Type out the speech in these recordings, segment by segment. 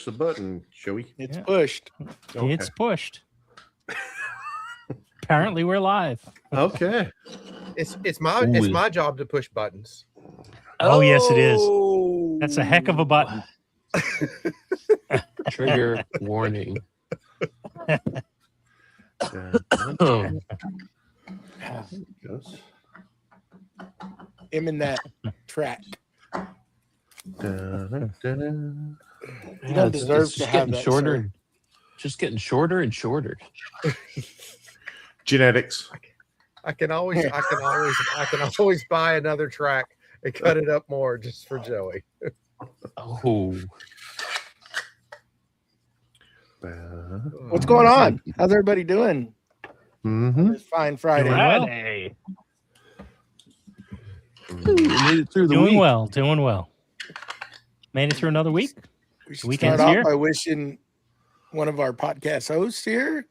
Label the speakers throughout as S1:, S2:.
S1: the button, Joey.
S2: It's pushed.
S1: Okay.
S3: It's pushed. Apparently, we're live.
S1: Okay.
S4: It's my job to push buttons.
S3: Oh, yes, it is. That's a heck of a button.
S5: Trigger warning.
S1: Goes.
S2: Him in that track.
S1: Da-da-da-da.
S2: You don't deserve
S5: it's
S2: to
S5: just
S2: have
S5: getting
S2: that,
S5: shorter.
S2: sir.
S5: Just getting shorter and shorter.
S1: Genetics.
S4: I can always buy another track and cut it up more just for Joey.
S5: Oh,
S2: What's going on? How's everybody doing?
S1: Mm-hmm.
S2: This fine Friday.
S3: Friday.
S5: we made it through the
S3: Doing
S5: week.
S3: well. Doing well. Made it through another week.
S2: We should
S3: Weekend's
S2: start off
S3: here.
S2: by wishing one of our podcast hosts here,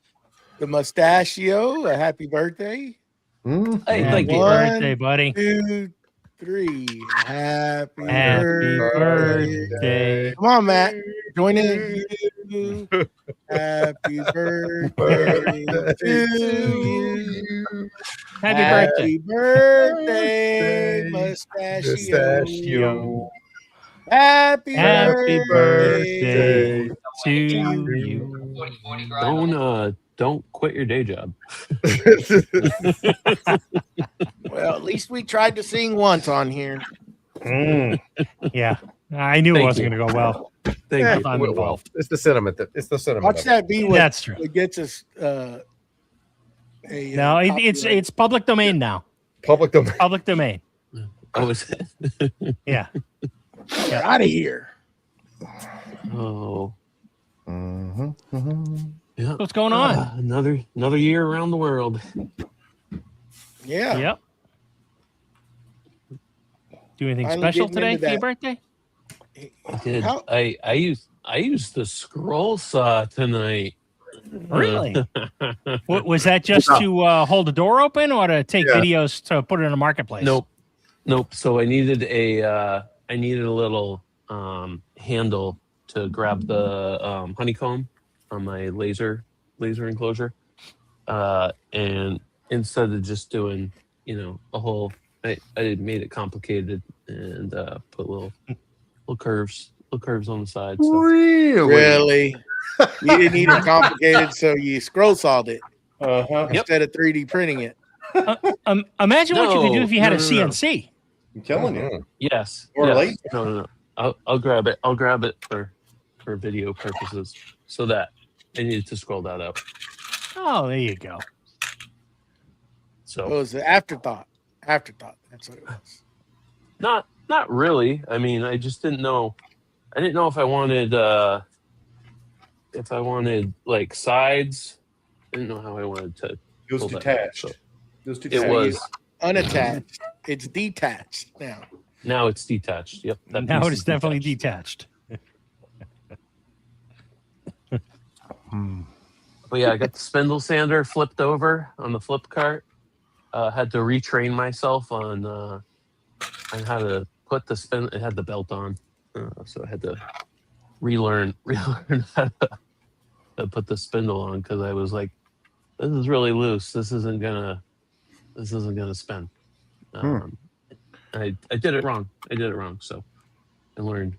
S2: the Mustachio, a happy birthday.
S1: Mm-hmm.
S5: Hey,
S3: Happy
S5: thank you.
S3: birthday, buddy.
S2: 2, 3. Happy
S3: Happy birthday.
S2: Come on, Matt. Join in. Happy birthday to you.
S3: Happy birthday.
S2: Happy birthday, Mustachio. Happy
S3: Happy
S2: birthday.
S3: birthday to you.
S5: Don't quit your day job.
S2: Well, at least we tried to sing once on here.
S3: Yeah. I knew it
S5: Thank
S3: wasn't
S5: you.
S3: going to go well.
S5: Thank
S4: Yeah,
S5: you.
S3: I'm
S4: well,
S3: involved.
S4: it's the sentiment. It's the sentiment.
S2: Watch
S4: of it.
S2: that be what,
S3: That's true.
S2: what gets us.
S3: No, it's public domain now.
S4: Public domain.
S3: Public domain.
S5: Oh, is it?
S3: Yeah.
S2: out of here.
S5: Oh,
S1: Mm-hmm. Mm-hmm.
S5: yeah.
S3: What's going on?
S5: Another year around the world.
S2: Yeah.
S3: Yep. Do anything
S2: Finally
S3: special
S2: getting
S3: today
S2: into
S3: for your
S2: that.
S3: birthday?
S5: I did.
S2: How-
S5: I used the scroll saw tonight.
S3: Really? Was that just to hold the door open or to take videos to put it in a marketplace?
S5: Nope. So I needed a little handle to grab the honeycomb on my laser enclosure, and instead of just doing a whole, I made it complicated and put little curves on the side. So.
S2: Really? You didn't need it complicated, so you scroll sawed it
S1: Uh-huh.
S2: instead of 3D printing it.
S3: Imagine what you could do
S5: No,
S3: if you had
S5: no,
S3: a
S5: no, no.
S3: CNC.
S1: I'm telling you.
S5: Yes.
S1: Or
S5: yes.
S1: late.
S5: No. I'll grab it. I'll grab it for video purposes, so that I needed to scroll that up.
S3: Oh, there you go.
S2: It
S5: So
S2: was an afterthought. That's what it was.
S5: not really. I mean, I just didn't know. I didn't know if I wanted like sides. I didn't know how I wanted to.
S1: It was
S5: pull that
S1: detached.
S5: up, so
S1: It was
S5: it
S1: detached.
S5: was.
S2: Unattached. It's detached now.
S5: Now it's detached. Yep. that
S3: Now
S5: piece
S3: it is definitely
S5: detached.
S3: detached.
S5: But yeah, I got the spindle sander flipped over on the flip cart. Had to retrain myself on how to put the spin. It had the belt on, so I had to relearn how to put the spindle on because I was like, "This is really loose. This isn't gonna spin." I did it wrong. So I learned.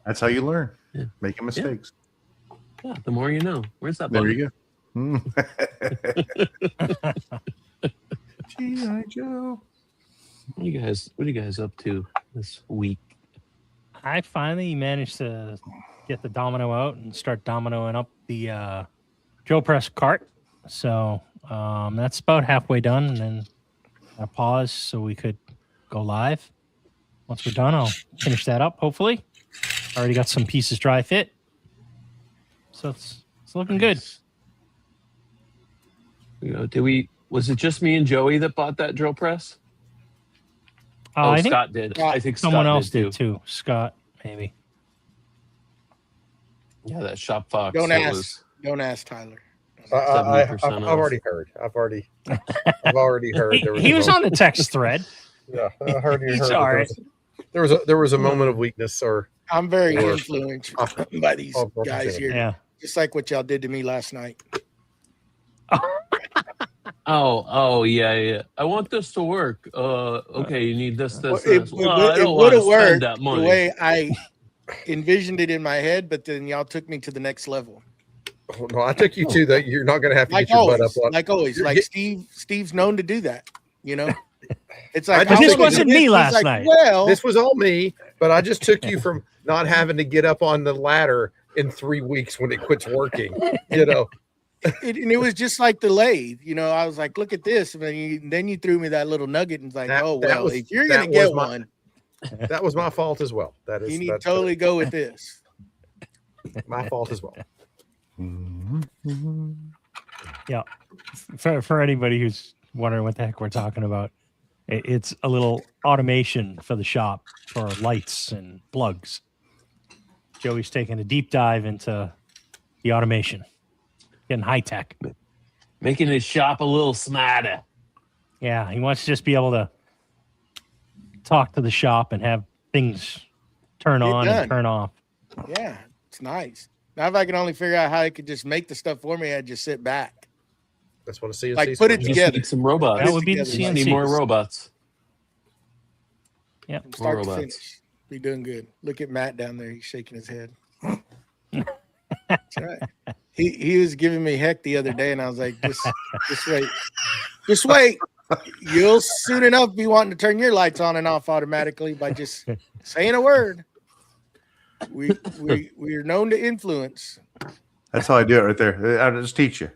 S1: That's how you learn.
S5: Yeah.
S1: Making mistakes.
S5: Yeah, the more you know. Where's that?
S1: There
S5: button?
S1: you go. G.I. Joe.
S5: What are you guys up to this week?
S3: I finally managed to get the domino out and start dominoing up the Joe Press cart. So that's about halfway done. And then I pause so we could go live. Once we're done, I'll finish that up, hopefully. Already got some pieces dry fit. So it's looking good.
S5: Was it just me and Joey that bought that drill press?
S3: I think
S5: Scott did. I think
S3: someone
S5: Scott
S3: else did too. Scott, maybe.
S5: Yeah, that Shop Fox.
S2: Don't
S5: that
S2: ask.
S5: was-
S2: Don't ask Tyler.
S4: I've
S5: 70% off.
S4: already heard. I've already heard.
S3: He was on the text thread.
S4: Yeah, I heard.
S3: He's all right.
S4: There was a moment of weakness, or
S2: I'm very
S4: Or-
S2: influenced by these guys here,
S3: Yeah.
S2: just like what y'all did to me last night.
S5: Oh, yeah. I want this to work. Okay, you need this,
S2: Well,
S5: this, this. Well, I
S2: it
S5: don't
S2: would
S5: want to
S2: have
S5: spend
S2: worked
S5: that
S2: the
S5: money.
S2: way I envisioned it in my head, but then y'all took me to the next level.
S4: Oh, no, I took you to that. You're not going to have to
S2: Like
S4: get your butt
S2: always,
S4: up. On.
S2: like always,
S4: You're
S2: like
S4: get-
S2: Steve's known to do that. You know, it's like
S4: But
S2: I'm
S4: this
S2: looking at
S3: wasn't
S2: this,
S3: me
S2: he's
S3: last
S2: like,
S3: night.
S2: Well,
S4: This was all me, but I just took you from not having to get up on the ladder in 3 weeks when it quits working. You know,
S2: and it was just like the lathe. You know, I was like, look at this, and then you threw me that little nugget, and it's like,
S4: That-
S2: oh
S4: that
S2: well,
S4: was-
S2: if you're
S4: that
S2: gonna get
S4: was my-
S2: one,
S4: that was my fault as well. That is
S2: you need to
S4: that's
S2: totally go with this.
S4: my fault as well.
S3: For anybody who's wondering what the heck we're talking about, it's a little automation for the shop for lights and plugs. Joey's taking a deep dive into the automation, getting high tech.
S5: Making his shop a little smarter.
S3: Yeah, he wants to just be able to talk to the shop and have things turn
S2: Get
S3: on
S2: done.
S3: and turn off.
S2: Yeah, it's nice. Now, if I could only figure out how I could just make the stuff for me, I'd just sit back.
S4: That's what a CNC
S2: Like,
S4: is
S2: put
S4: for.
S2: it
S5: You
S2: together.
S5: just need some robots.
S3: That would be the
S2: together.
S5: You just need more
S3: CNC.
S5: robots.
S3: Yeah,
S2: From start to
S5: robots.
S2: finish. Be doing good. Look at Matt down there. He's shaking his head. That's right. He was giving me heck the other day, and I was like, just wait. Just wait. You'll soon enough be wanting to turn your lights on and off automatically by just saying a word. We're known to influence.
S1: That's how I do it right there. I'll just teach you.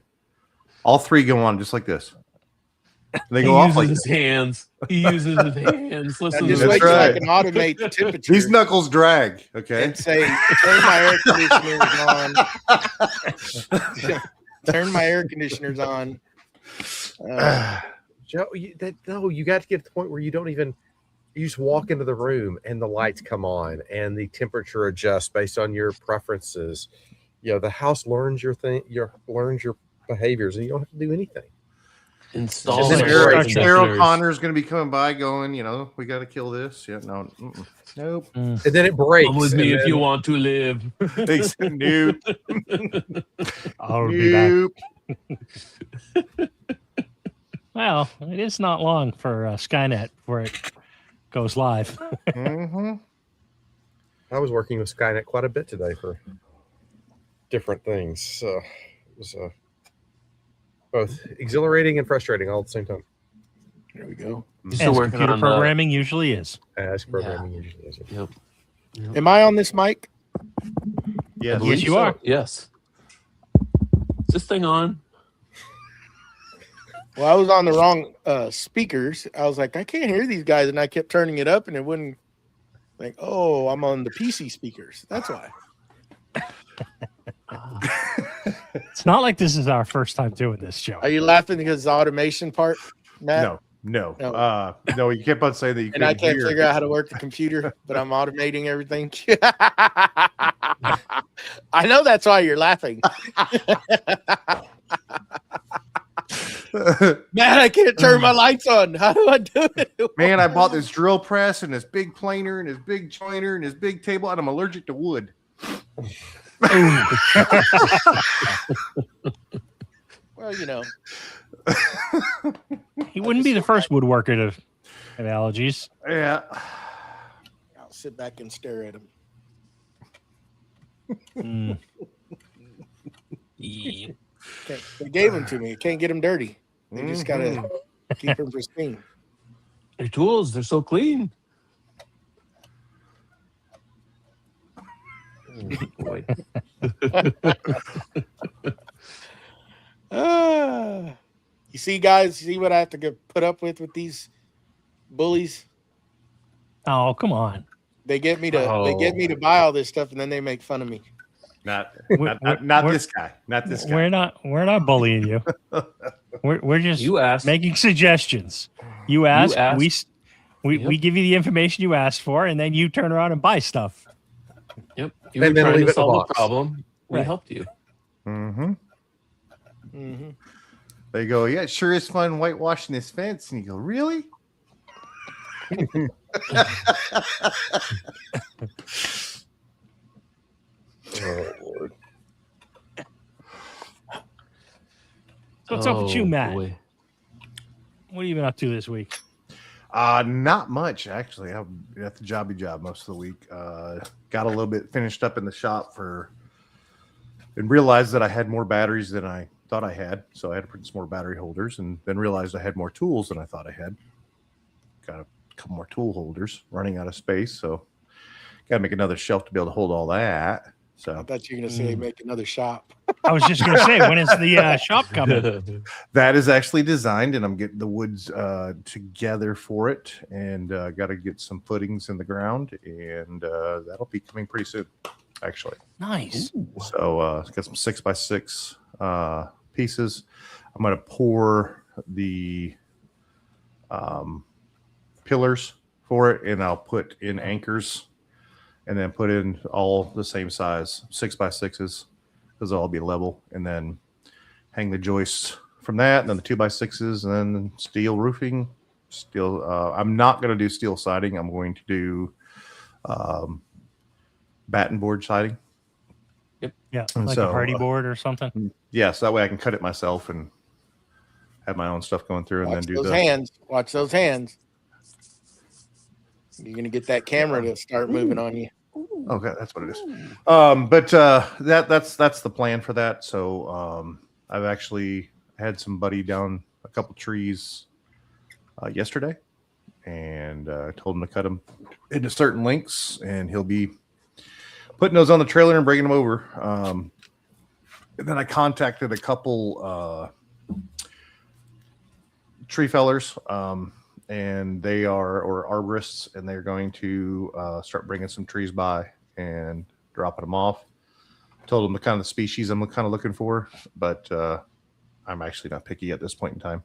S1: All three go on just like this. They
S5: He
S1: go off
S5: uses
S1: like
S5: his hands. He uses his hands.
S2: Now
S5: Listen to
S2: just
S1: That's
S2: wait
S5: this.
S2: till I
S1: right.
S2: can automate the temperature
S1: these knuckles drag. Okay.
S2: and say, turn my air conditioners on. Turn my air conditioners on.
S4: Joe, you got to get to the point where you don't even. You just walk into the room and the lights come on and the temperature adjusts based on your preferences. You know, the house learns your behaviors, and you don't have to do anything.
S5: Install
S3: Just
S1: Then
S3: like
S5: some
S3: Star
S5: air
S1: Eric,
S3: Trek.
S1: Sarah
S5: conditioners.
S1: Connor is going to be coming by, going, we got to kill this. Yeah, no, nope.
S4: And then it breaks.
S5: Come with me
S4: and
S5: if you
S4: then-
S5: want to live.
S1: They said, nope,
S3: I'll be back.
S1: nope.
S3: Well, it is not long for Skynet before it goes live.
S1: Mm-hmm.
S4: I was working with Skynet quite a bit today for different things. So it was both exhilarating and frustrating all at the same time.
S2: There we go.
S5: You still
S3: As
S5: working
S3: computer
S5: on
S3: programming usually is.
S4: As programming usually is.
S5: Yep.
S2: Am I on this mic?
S1: Yes.
S5: believe
S3: Yes, you are.
S5: Yes. Is this thing on?
S2: Well, I was on the wrong speakers. I was like, I can't hear these guys, and I kept turning it up, and it wouldn't. Like, oh, I'm on the PC speakers. That's why.
S3: It's not like this is our first time doing this, Joe.
S2: Are you laughing because of the automation part, Matt?
S1: No.
S2: No.
S1: No, you kept on saying that you
S2: And I
S1: couldn't
S2: can't
S1: hear.
S2: figure out how to work the computer, but I'm automating everything. I know that's why you're laughing. Man, I can't turn my lights on. How do I do it?
S1: Man, I bought this drill press and this big planer and this big joiner and this big table, and I'm allergic to wood.
S2: Well, you know,
S3: He wouldn't be the first woodworker to have allergies.
S1: Yeah.
S2: I'll sit back and stare at him.
S3: Mm.
S2: They gave them to me. Can't get them dirty. They just gotta keep them pristine.
S5: Your tools, they're so clean. Boy.
S2: You see, guys, see what I have to get put up with these bullies?
S3: Oh, come on.
S2: They get me to buy all this stuff, and then they make fun of me.
S1: Not
S3: We're-
S1: not
S3: we're-
S1: this guy. Not this guy.
S3: We're not bullying you. We're just
S5: You asked.
S3: making suggestions. You ask,
S5: asked.
S3: we
S5: Yep.
S3: give you the information you asked for, and then you turn around and buy stuff.
S5: Yep. You
S4: And
S5: were
S4: then
S5: trying
S4: leave it
S5: to
S4: in the
S5: solve a
S4: box.
S5: problem. We
S3: Right.
S5: helped you.
S1: Mm-hmm.
S2: Mm-hmm.
S1: They go, yeah, it sure is fun whitewashing this fence. And you go, really?
S3: What's up with you, Matt?
S5: Boy.
S3: What have you been up to this week?
S1: Not much actually. I'm at the job most of the week. Got a little bit finished up in the shop and realized that I had more batteries than I thought I had. So I had to put some more battery holders, and then realized I had more tools than I thought I had. Got a couple more tool holders, running out of space. So got to make another shelf to be able to hold all that.
S2: I
S1: So
S2: thought you were gonna say make another shop.
S3: I was just going to say, when is the shop coming?
S1: that is actually designed, and I'm getting the woods together for it, and got to get some footings in the ground, and that'll be coming pretty soon, actually.
S3: Nice.
S1: So it's got some 6x6 pieces. I'm going to pour the pillars for it, and I'll put in anchors, and then put in all the same size 6x6s, because they'll all be level, and then hang the joists from that, and then the 2x6s, and then steel roofing. Steel. I'm not going to do steel siding. I'm going to do batten board siding.
S3: Yeah,
S1: And
S3: like
S1: so,
S3: a party board or something.
S1: Yeah, so that way I can cut it myself and have my own stuff going through, and
S2: Watch
S1: then do
S2: those
S1: the
S2: hands. Watch those hands. You're gonna get that camera to start moving on you.
S1: Okay, that's what it is. But that's the plan for that. So I've actually had somebody down a couple trees yesterday, and told him to cut them into certain lengths, and he'll be putting those on the trailer and bringing them over. And then I contacted a couple tree fellers, and they are arborists, and they're going to start bringing some trees by and dropping them off. Told them the kind of species I'm kind of looking for, but I'm actually not picky at this point in time.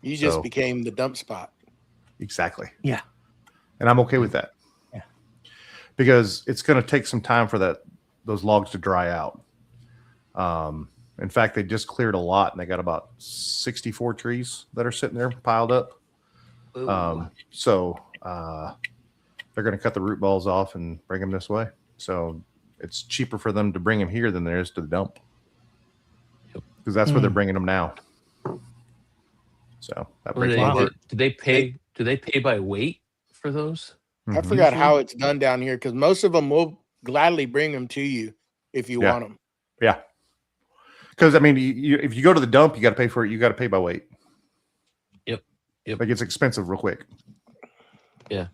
S2: You just
S1: So-
S2: became the dump spot.
S1: Exactly.
S3: Yeah.
S1: And I'm okay with that.
S3: Yeah.
S1: Because it's going to take some time for those logs to dry out. In fact, they just cleared a lot, and they got about 64 trees that are sitting there piled up. So they're going to cut the root balls off and bring them this way. So it's cheaper for them to bring them here than there is to the dump, because that's where they're bringing them now. So that
S5: do
S1: breaks
S5: they,
S1: my heart.
S5: do they pay? Do they pay by weight for those?
S2: I
S1: Mhm.
S2: forgot how it's done down here because most of them will gladly bring them to you if you
S1: Yeah.
S2: want them.
S1: Yeah. Because I mean, if you go to the dump, you got to pay for it. You got to pay by weight.
S5: Yep.
S1: Like it's expensive real quick.
S3: Yeah.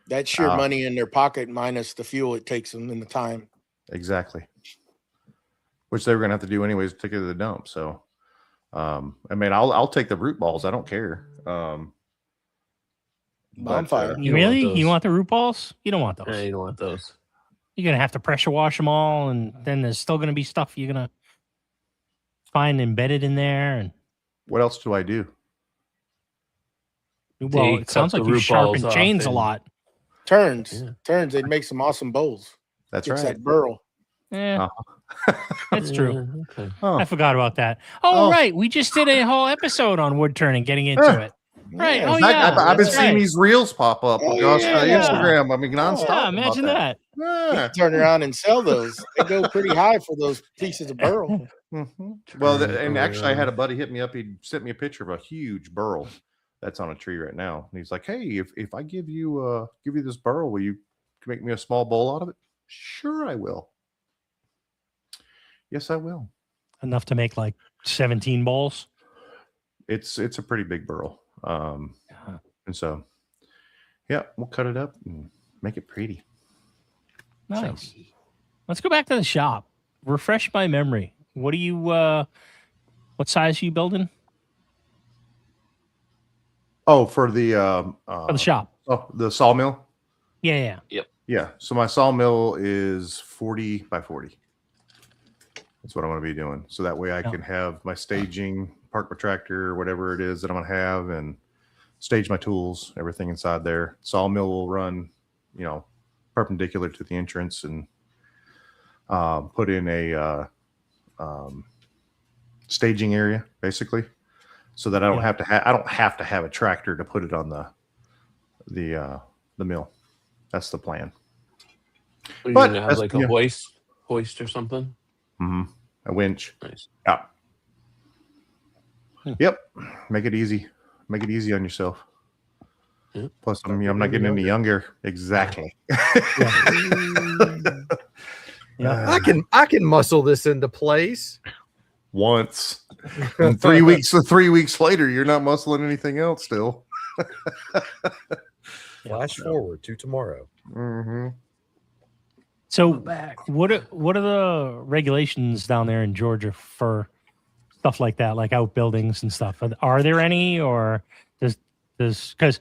S2: That's your
S1: Ah.
S2: money in their pocket minus the fuel it takes them and the time.
S1: Exactly. Which they were gonna have to do anyways to take it to the dump. So, I mean, I'll take the root balls. I don't care. But,
S2: Bonfire.
S5: You don't want
S3: Really?
S5: those.
S3: You want the root balls? You don't want those.
S5: You don't want those.
S3: You're going to have to pressure wash them all, and then there's still going to be stuff you're going to find embedded in there. And
S1: what else do I do?
S3: well,
S5: They
S3: it sounds
S5: cut
S3: like
S5: the
S3: you
S5: root
S3: sharpen
S5: balls off
S3: chains a
S5: and-
S3: lot.
S2: Turns.
S5: Yeah.
S2: Turns. They'd make some awesome bowls.
S1: That's
S2: It's
S1: right.
S2: that burl.
S3: Yeah,
S1: Oh.
S3: that's true.
S5: Yeah, okay.
S1: Oh,
S3: I forgot about that. Oh,
S1: Oh.
S3: right. We just did a whole episode on wood turning, getting into
S1: Yeah.
S3: it. Right.
S2: Yeah.
S3: Oh,
S1: Zach,
S3: yeah.
S1: I've been
S3: that's
S1: seeing
S3: right.
S1: these reels pop up
S2: Oh,
S1: across
S2: yeah.
S1: Instagram. I mean, nonstop.
S3: Yeah,
S1: about
S3: imagine that.
S1: Yeah.
S2: Turn around and sell those. They go pretty high for those pieces of burl.
S1: Mhm. Well,
S5: Turn
S1: and actually, I had a
S5: around.
S1: buddy hit me up. He sent me a picture of a huge burl that's on a tree right now. And he's like, "Hey, if I give you this burl, will you make me a small bowl out of it?" Sure, I will. Yes, I will.
S3: Enough to make like 17 bowls.
S1: It's a pretty big burl.
S3: Uh-huh.
S1: And so, yeah, we'll cut it up and make it pretty.
S3: Nice. Let's go back to the shop. Refresh my memory. What do you what size are you building
S1: Oh, for the
S3: for the shop?
S1: oh, the sawmill.
S3: Yeah.
S1: Yeah. So my sawmill is 40 by 40. That's what I'm going to be doing. So that way I
S3: Yeah.
S1: can have my staging, park my tractor, whatever it is that I'm going to have, and stage my tools, everything inside there. Sawmill will run, perpendicular to the entrance, and put in a staging area basically, so that I don't
S3: Yeah.
S1: have to I don't have to have a tractor to put it on the mill. That's the plan.
S5: Are you
S1: But
S5: gonna have
S1: that's-
S5: like a
S1: yeah.
S5: hoist or something?
S1: hmm a winch.
S5: Nice.
S1: Yeah.
S3: Hmm.
S1: Yep. Make it easy. Make it easy on yourself.
S5: Yeah.
S1: Plus, I'm not getting any younger. Exactly.
S3: Yeah.
S4: I can muscle this into place.
S1: Once. And 3 weeks. 3 weeks later, you're not muscling anything else still.
S4: Flash forward to tomorrow.
S1: Mm-hmm.
S3: So
S5: Back.
S3: what are the regulations down there in Georgia for stuff like that, like outbuildings and stuff? Are there any, or does because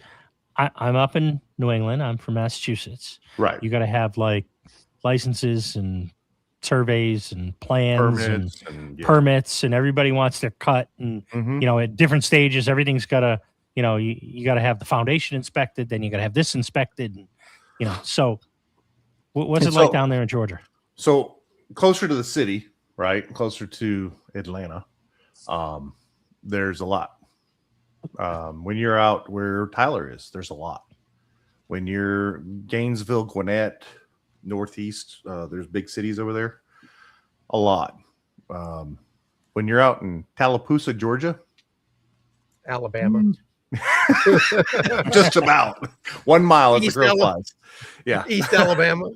S3: I'm up in New England, I'm from Massachusetts.
S1: Right.
S3: You got to have like licenses and surveys and plans and
S1: Permits and yeah.
S3: permits, and everybody wants their cut, and
S1: Mhm.
S3: you know, at different stages, everything's got to, you know, you got to have the foundation inspected, then you got to have this inspected, and you know, so what's it
S1: And
S3: like
S1: so-
S3: down there in Georgia?
S1: So closer to the city, right? Closer to Atlanta, there's a lot. When you're out where Tyler is, there's a lot. When you're Gainesville, Gwinnett, Northeast, there's big cities over there. A lot. When you're out in Tallapoosa, Georgia,
S4: Alabama.
S1: just about 1 mile as the
S4: East
S1: crow
S4: Alabama.
S1: flies. Yeah.
S4: East Alabama.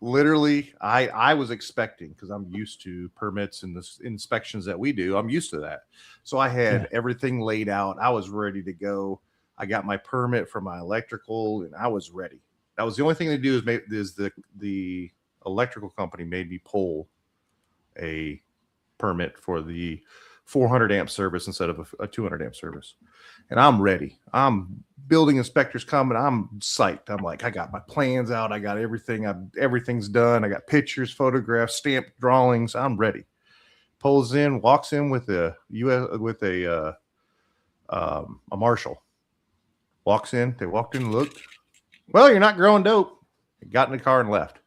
S1: Literally, I was expecting, because I'm used to permits and the inspections that we do. I'm used to that. So I had everything laid out. I was ready to go. I got my permit for my electrical, and I was ready. That was the only thing they do is the electrical company made me pull a permit for the 400 amp service instead of a 200 amp service. And I'm ready. I'm building inspectors coming. I'm psyched. I'm like, I got my plans out. I got everything. Everything's done. I got pictures, photographs, stamped drawings. I'm ready. Pulls in, walks in with a marshal. Walks in. They walked in and looked. Well, you're not growing dope. Got in the car and left.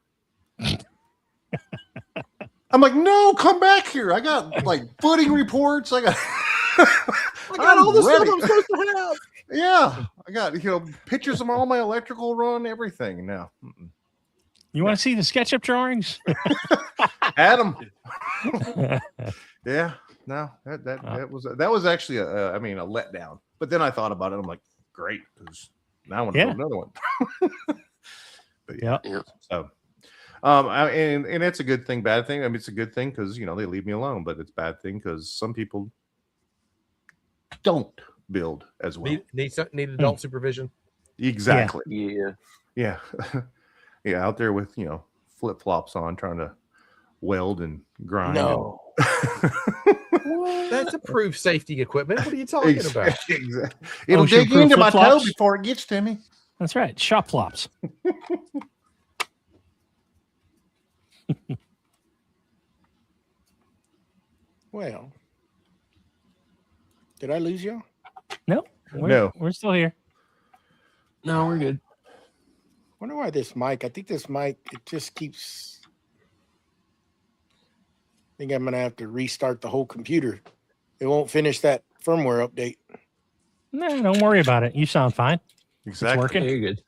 S1: I'm like, no, come back here. I got like footing reports. I got
S4: all the stuff
S1: ready.
S4: I'm supposed to have.
S1: Yeah, I got pictures of all my electrical run, everything. Now,
S3: You want to see the SketchUp drawings?
S1: Adam. Yeah, no, that was actually a letdown. But then I thought about it. I'm like, great, because now I want to build another one. But
S3: Yeah.
S1: So, and it's a good thing, bad thing. I mean, it's a good thing because they leave me alone, but it's a bad thing because some people don't build as well.
S4: Need adult supervision.
S1: Exactly.
S5: Yeah.
S1: Yeah. Yeah. Out there with flip flops on, trying to weld and grind.
S2: No.
S4: That's approved safety equipment. What are you talking about?
S1: Exactly. It'll
S3: should
S1: dig
S3: prove
S1: into my toe
S3: flip-flops?
S1: before it gets to me.
S3: That's right. Shop flops.
S2: Well, did I lose y'all?
S3: No.
S1: No.
S3: We're still here.
S5: No, we're good.
S2: Wonder why this mic. I think this mic, it just keeps. I think I'm gonna have to restart the whole computer. It won't finish that firmware update.
S3: No, don't worry about it. You sound fine.
S1: Exactly.
S3: working.
S5: Yeah, you're good.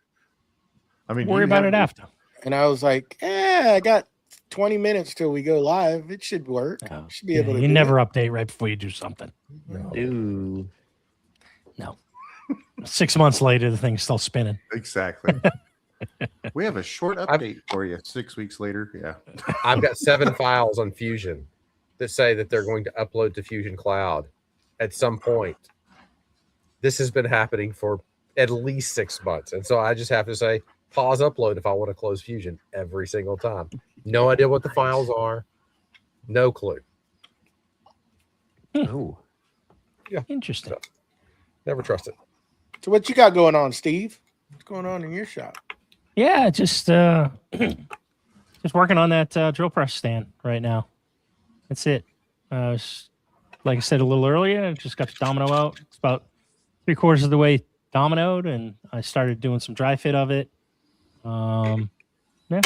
S1: I mean,
S3: Worry
S1: you
S3: about
S1: have-
S3: it after.
S2: And I was like, I got 20 minutes till we go live. It should work.
S3: Oh,
S2: Should be able to
S3: you
S2: do
S3: never
S2: it.
S3: update right before you do something.
S4: No.
S5: Ooh.
S3: 6 months later, the thing's still spinning.
S1: Exactly. We have a short update for you 6 weeks later. Yeah.
S4: I've got 7 files on Fusion that say that they're going to upload to Fusion Cloud at some point. This has been happening for at least 6 months. And so I just have to say, pause upload if I want to close Fusion every single time. No idea what the files are. No clue.
S5: Oh.
S3: Interesting.
S4: Never trust it.
S2: So what you got going on, Steve? What's going on in your shop?
S3: Yeah, just working on that drill press stand right now. That's it. Like I said a little earlier, I just got the domino out. It's about 3/4 of the way dominoed, and I started doing some dry fit of it. Yeah,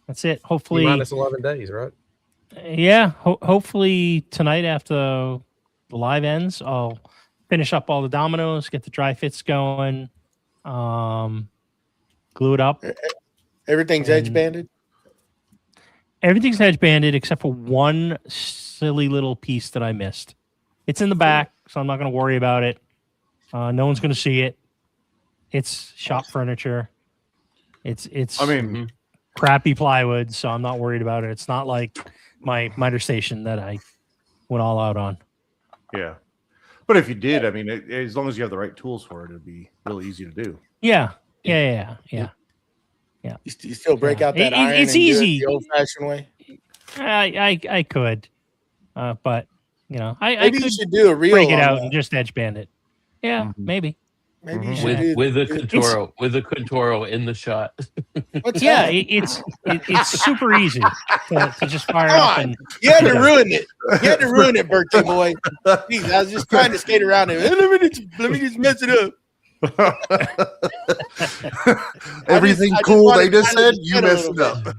S3: that's it. Hopefully,
S4: Minus 11 days, right?
S3: yeah. Hopefully tonight after the live ends, I'll finish up all the dominoes, get the dry fits going, glue it up.
S2: Everything's edge
S3: And-
S2: banded.
S3: Everything's edge banded except for one silly little piece that I missed. It's in the back, so I'm not going to worry about it. No one's going to see it. It's shop furniture. It's
S1: I mean,
S3: crappy plywood, so I'm not worried about it. It's not like my miter station that I went all out on.
S1: yeah. But if you did, I mean, as long as you have the right tools for it, it'd be really easy to do.
S3: Yeah.
S2: You still break out that iron.
S3: It's
S2: and do it
S3: easy.
S2: the old-fashioned way.
S3: I could, but I
S2: Maybe you
S3: could
S2: should do a reel.
S3: break it
S2: on
S3: out
S2: that.
S3: and just edge band it. Yeah,
S1: Mhm.
S3: maybe.
S2: Maybe you
S1: Mhm.
S2: should do
S5: with a
S2: do-
S5: Contoro in the shot.
S2: What's
S3: Yeah,
S2: that?
S3: it's super easy to just fire
S2: Come
S3: up
S2: on.
S3: and
S2: You had to ruin it. You had to ruin it, birthday boy. Jeez, I was just trying to skate around it. Let me just mess it up.
S1: Everything
S2: I just
S1: cool
S2: wanted
S1: they just
S2: kind of
S1: said,
S2: to
S1: you
S2: get a
S1: messed
S2: little
S1: it up.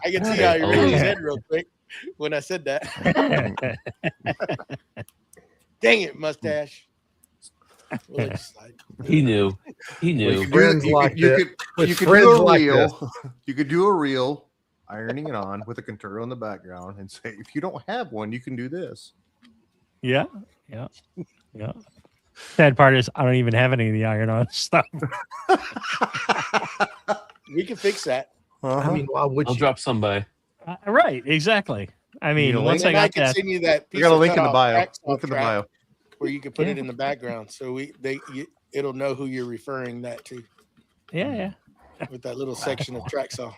S2: I can see how you raised his
S5: Oh.
S2: head real quick when I said that. Dang it, mustache. We'll let you slide.
S5: He knew. He knew.
S1: You
S4: Friends
S1: could,
S4: like
S1: you
S4: that.
S1: could,
S4: With
S1: you could
S4: friends
S1: do a
S4: like
S1: reel. You could do a reel, ironing it on with a Conturo in the background, and say, if you don't have one, you can do this.
S3: yeah. Sad part is I don't even have any of the iron-on stuff.
S2: We can fix that.
S4: I mean, why would
S5: I'll
S4: you?
S5: drop some by.
S3: Right, exactly. I
S1: need
S3: mean,
S1: a
S3: once
S1: link?
S3: I
S2: And I
S3: got
S2: can
S3: that,
S2: send you that
S1: we
S2: piece
S1: got a
S2: of
S1: link in the
S2: cutoff
S1: bio.
S2: track
S1: Link in the
S2: track
S1: bio.
S2: where you can put it
S3: Yeah.
S2: in the background, so it'll know who you're referring that to
S3: yeah.
S2: with that little section of track saw,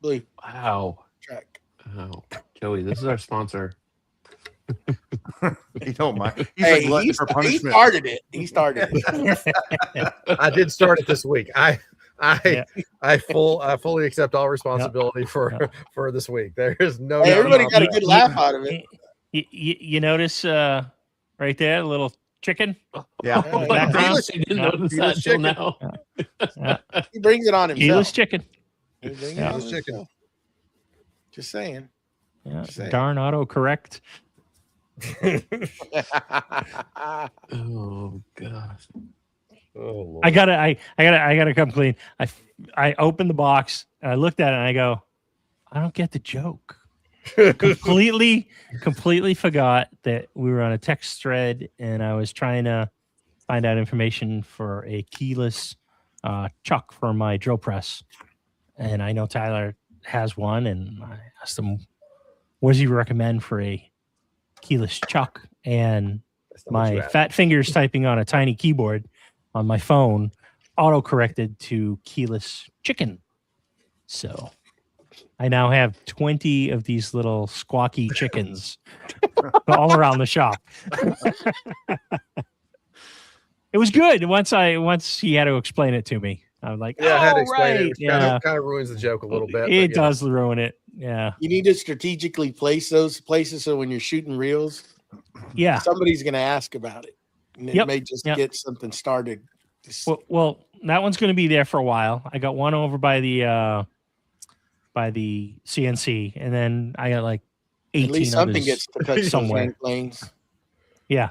S2: blue
S5: Wow.
S2: track.
S5: Wow. Joey, this is our sponsor.
S1: He don't mind. He's
S2: Hey,
S1: like glutton
S2: he
S1: for punishment.
S2: started it. He started it.
S4: I did start it this week.
S3: Yeah.
S4: I fully accept all responsibility for this week. There is no.
S2: Hey,
S4: doubt
S2: everybody
S4: about
S2: got a
S4: that.
S2: good laugh out of it.
S3: You notice right there, a little chicken.
S1: Yeah.
S2: Yeah,
S3: Background.
S5: I didn't
S3: Yeah.
S5: notice that till now.
S2: He brings it on himself.
S3: Keyless chicken.
S2: He brings it
S3: Yeah.
S2: on
S4: Keyless chicken.
S2: himself. Just saying.
S3: Yeah.
S2: Say.
S3: Darn autocorrect.
S5: Oh gosh.
S4: Oh, Lord.
S3: I gotta come clean. I opened the box and I looked at it and I go, I don't get the joke. completely forgot that we were on a text thread and I was trying to find out information for a keyless chuck for my drill press. And I know Tyler has one, and I asked him, what does he recommend for a keyless chuck? And
S4: That's not what you
S3: my
S4: asked.
S3: fat fingers typing on a tiny keyboard on my phone auto corrected to keyless chicken. So I now have 20 of these little squawky chickens all around the shop. It was good once he had to explain it to me. I was like,
S4: Yeah, I had to
S3: "Oh,
S4: explain it.
S3: right."
S4: Which
S3: Yeah,
S4: kind of ruins the joke a little bit.
S3: it
S4: but, yeah.
S3: does ruin it. Yeah,
S2: You need to strategically place those places so when you're shooting reels,
S3: yeah.
S2: somebody's going to ask about it. And it
S3: Yep,
S2: may just
S3: yep.
S2: get something started. Just-
S3: Well, that one's going to be there for a while. I got one over by the CNC, and then I got like 18
S2: at least something
S3: others
S2: gets to touch
S3: somewhere.
S2: those lanes.
S3: Yeah,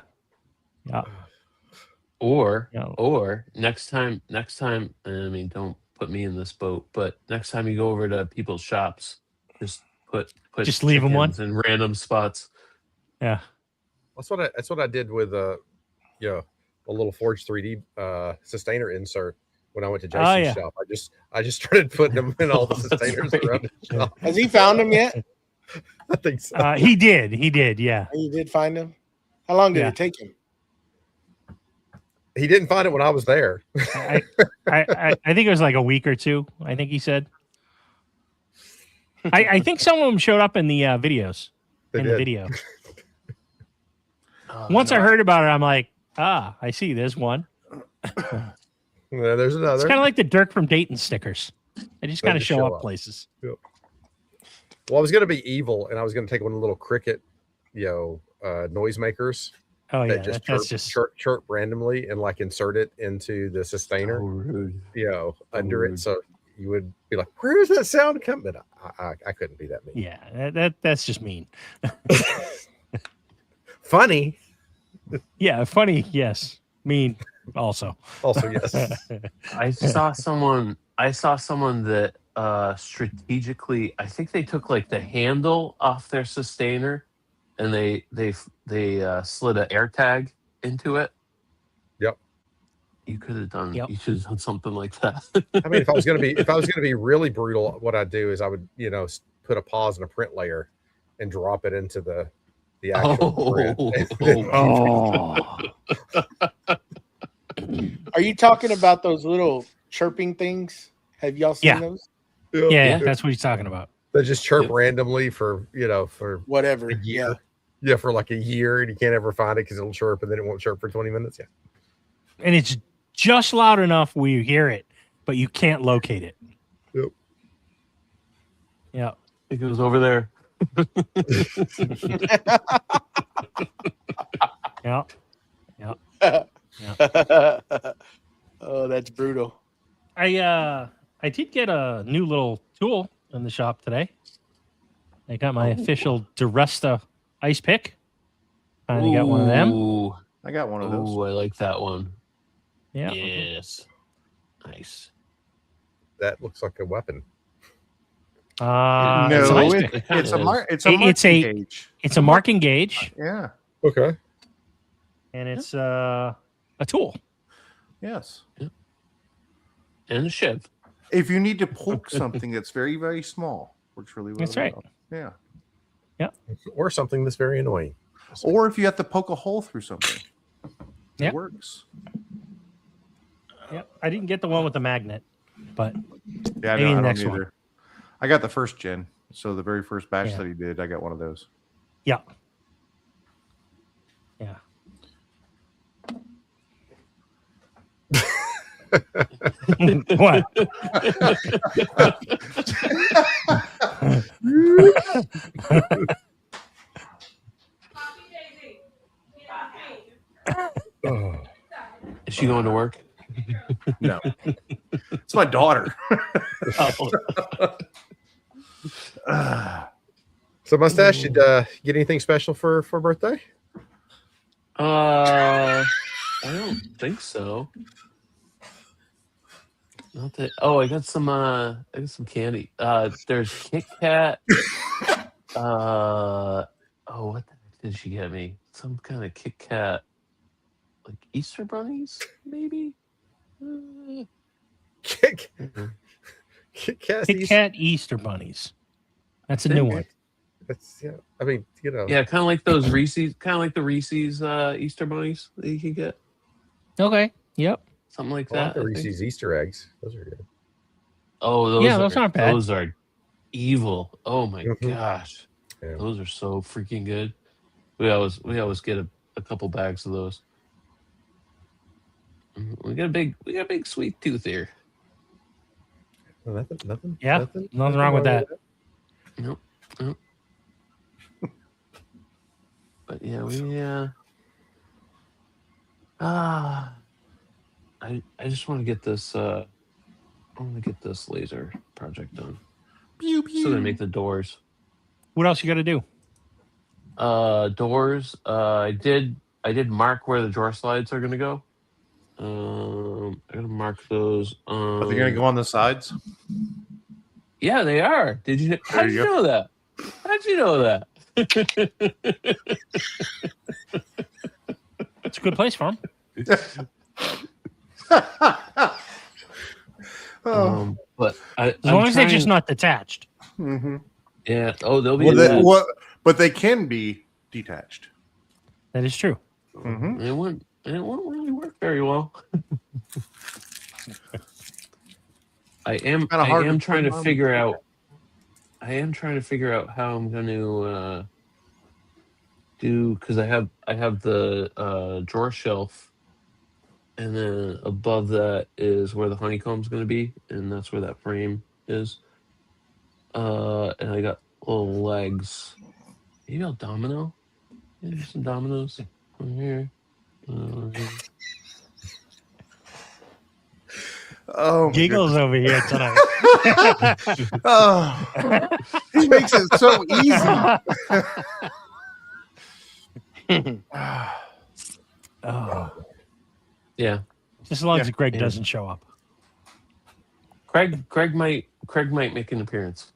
S5: Or
S3: you know,
S5: or next time, I mean, don't put me in this boat, but next time you go over to people's shops, just put
S3: Just leave 'em one?
S5: chickens in random spots.
S3: yeah.
S4: That's what I did with a little Forge 3D sustainer insert when I went to Jason's
S3: Oh, yeah.
S4: shop. I just started putting them in all the sustainers
S5: right.
S4: around the shop.
S2: Has he found them yet?
S4: I think so.
S3: He did. Yeah.
S2: You did find them? How long did
S3: Yeah.
S2: it take him?
S4: He didn't find it when I was there.
S3: I think it was like a week or two. I think he said. I think some of them showed up in the videos.
S4: They
S3: in
S4: did.
S3: the video.
S5: Oh,
S3: Once
S5: no.
S3: I heard about it, I'm like, I see. There's one.
S4: Yeah, there's
S3: It's
S4: another.
S3: kind of like the Dirk from Dayton stickers. They just
S4: They
S3: kind of
S4: just
S3: show
S4: show
S3: up
S4: up.
S3: places.
S4: Well, I was gonna be evil, and I was gonna take one of the little cricket, noisemakers
S3: Oh yeah,
S4: that just
S3: that's
S4: chirp,
S3: just
S4: chirp randomly and like insert it into the sustainer,
S5: Oh, rude.
S4: under
S5: rude.
S4: it, so you would be like, "Where does that sound come?" But I couldn't be that mean.
S3: yeah. That's just mean.
S4: Funny,
S3: Yeah, funny. Yes, mean also.
S4: also yes.
S5: I saw someone I saw someone that strategically, I think they took like the handle off their sustainer, and they slid an air tag into it.
S4: Yep.
S5: You could have done.
S3: Yep.
S5: You should have done something like that.
S4: I mean, if I was gonna be really brutal, what I'd do is I would, put a pause and a print layer, and drop it into the actual print.
S3: Oh,
S2: Are you talking about those little chirping things? Have y'all seen
S3: Yeah.
S2: those?
S3: yeah, that's what he's talking about.
S4: They just chirp
S5: Yep.
S4: randomly for
S2: Whatever.
S4: a year.
S2: Yeah.
S4: Yeah, for like a year, and you can't ever find it because it'll chirp and then it won't chirp for 20 minutes. Yeah.
S3: And it's just loud enough where you hear it, but you can't locate it.
S4: Yep.
S3: Yeah.
S5: It goes over there.
S3: Yeah.
S2: Oh, that's brutal.
S3: I did get a new little tool in the shop today. I got my official Duresta ice pick. Finally got one of them.
S5: Ooh.
S1: I got one of those.
S5: Ooh, I like that one.
S3: Yeah.
S5: Yes. Nice.
S4: That looks like a weapon.
S3: It's an
S1: No,
S3: ice
S1: it-
S3: pick.
S1: it's a
S3: It's
S1: marking
S3: a-
S1: gauge.
S3: It's a marking gauge,
S1: Yeah.
S4: Okay.
S3: and it's a tool.
S1: Yes.
S5: And a shiv.
S1: If you need to poke something that's very, very small, works really well.
S3: That's right.
S1: Yeah.
S4: Or something that's very annoying.
S1: Or if you have to poke a hole through something,
S3: Yep.
S1: it works.
S3: Yep. I didn't get the one with the magnet, but
S1: Yeah,
S3: Maybe
S1: no,
S3: the
S1: I
S3: next
S1: don't
S3: one.
S1: either. I got the first gen, so the very first batch
S3: Yeah.
S1: that he did, I got one of those.
S3: yeah. Yeah. What?
S4: Oh.
S5: Is she going to work?
S1: No, it's my daughter.
S4: So, Mustache, did get anything special for birthday?
S5: I don't think so. Not that. Oh, I got some candy. There's Kit Kat. Oh, what the heck did she get me? Some kind of Kit Kat, like Easter bunnies, maybe.
S4: Kit
S3: Kit
S4: Kat.
S3: Kat Easter bunnies. That's a new one.
S4: That's, yeah. I mean,
S5: Yeah, kind of like those Reese's, kind of like the Reese's Easter bunnies that you can get,
S3: Okay. Yep.
S5: something like
S4: I like
S5: that.
S4: the
S5: I think.
S4: Reese's Easter eggs. Those are good.
S5: Oh, those
S3: Yeah, those aren't bad.
S5: Those are evil. Oh my
S4: Mhm.
S5: gosh,
S4: Yeah.
S5: those are so freaking good. We always get a couple bags of those. We got a big sweet tooth here.
S4: No, nothing.
S3: Yeah,
S4: nothing
S3: wrong with that.
S5: Nope. But yeah, I just want to get this. I want to get this laser project done.
S1: Pew,
S5: Still gonna
S1: pew.
S5: make the doors.
S3: What else you got to do?
S5: Doors. I did mark where the drawer slides are gonna go. I gotta mark those.
S1: Are they going to go on the sides?
S5: Yeah, they are. Did you? How did
S1: you
S5: you
S1: go.
S5: know that? How'd you know that?
S3: It's a good place for them.
S5: But
S3: As long as they're just not detached.
S1: Mm-hmm.
S5: Yeah. Oh, they'll be.
S1: Well,
S5: attached.
S1: but they can be detached.
S3: That is true.
S1: Mm-hmm.
S5: It wouldn't really work very well. I am
S1: Kinda hard to
S5: trying
S1: put
S5: to
S1: on.
S5: figure out. I am trying to figure out how I'm going to do, because I have the drawer shelf, and then above that is where the honeycomb's going to be, and that's where that frame is. And I got little legs. Maybe I'll domino. Maybe some dominoes over here. Here.
S1: Oh, my
S3: Giggles over here tonight.
S1: goodness. Oh, he makes it so easy.
S3: Oh,
S5: Yeah.
S3: just as long as
S1: Yeah.
S3: Greg
S5: Yeah.
S3: doesn't show up.
S5: Craig might make an appearance.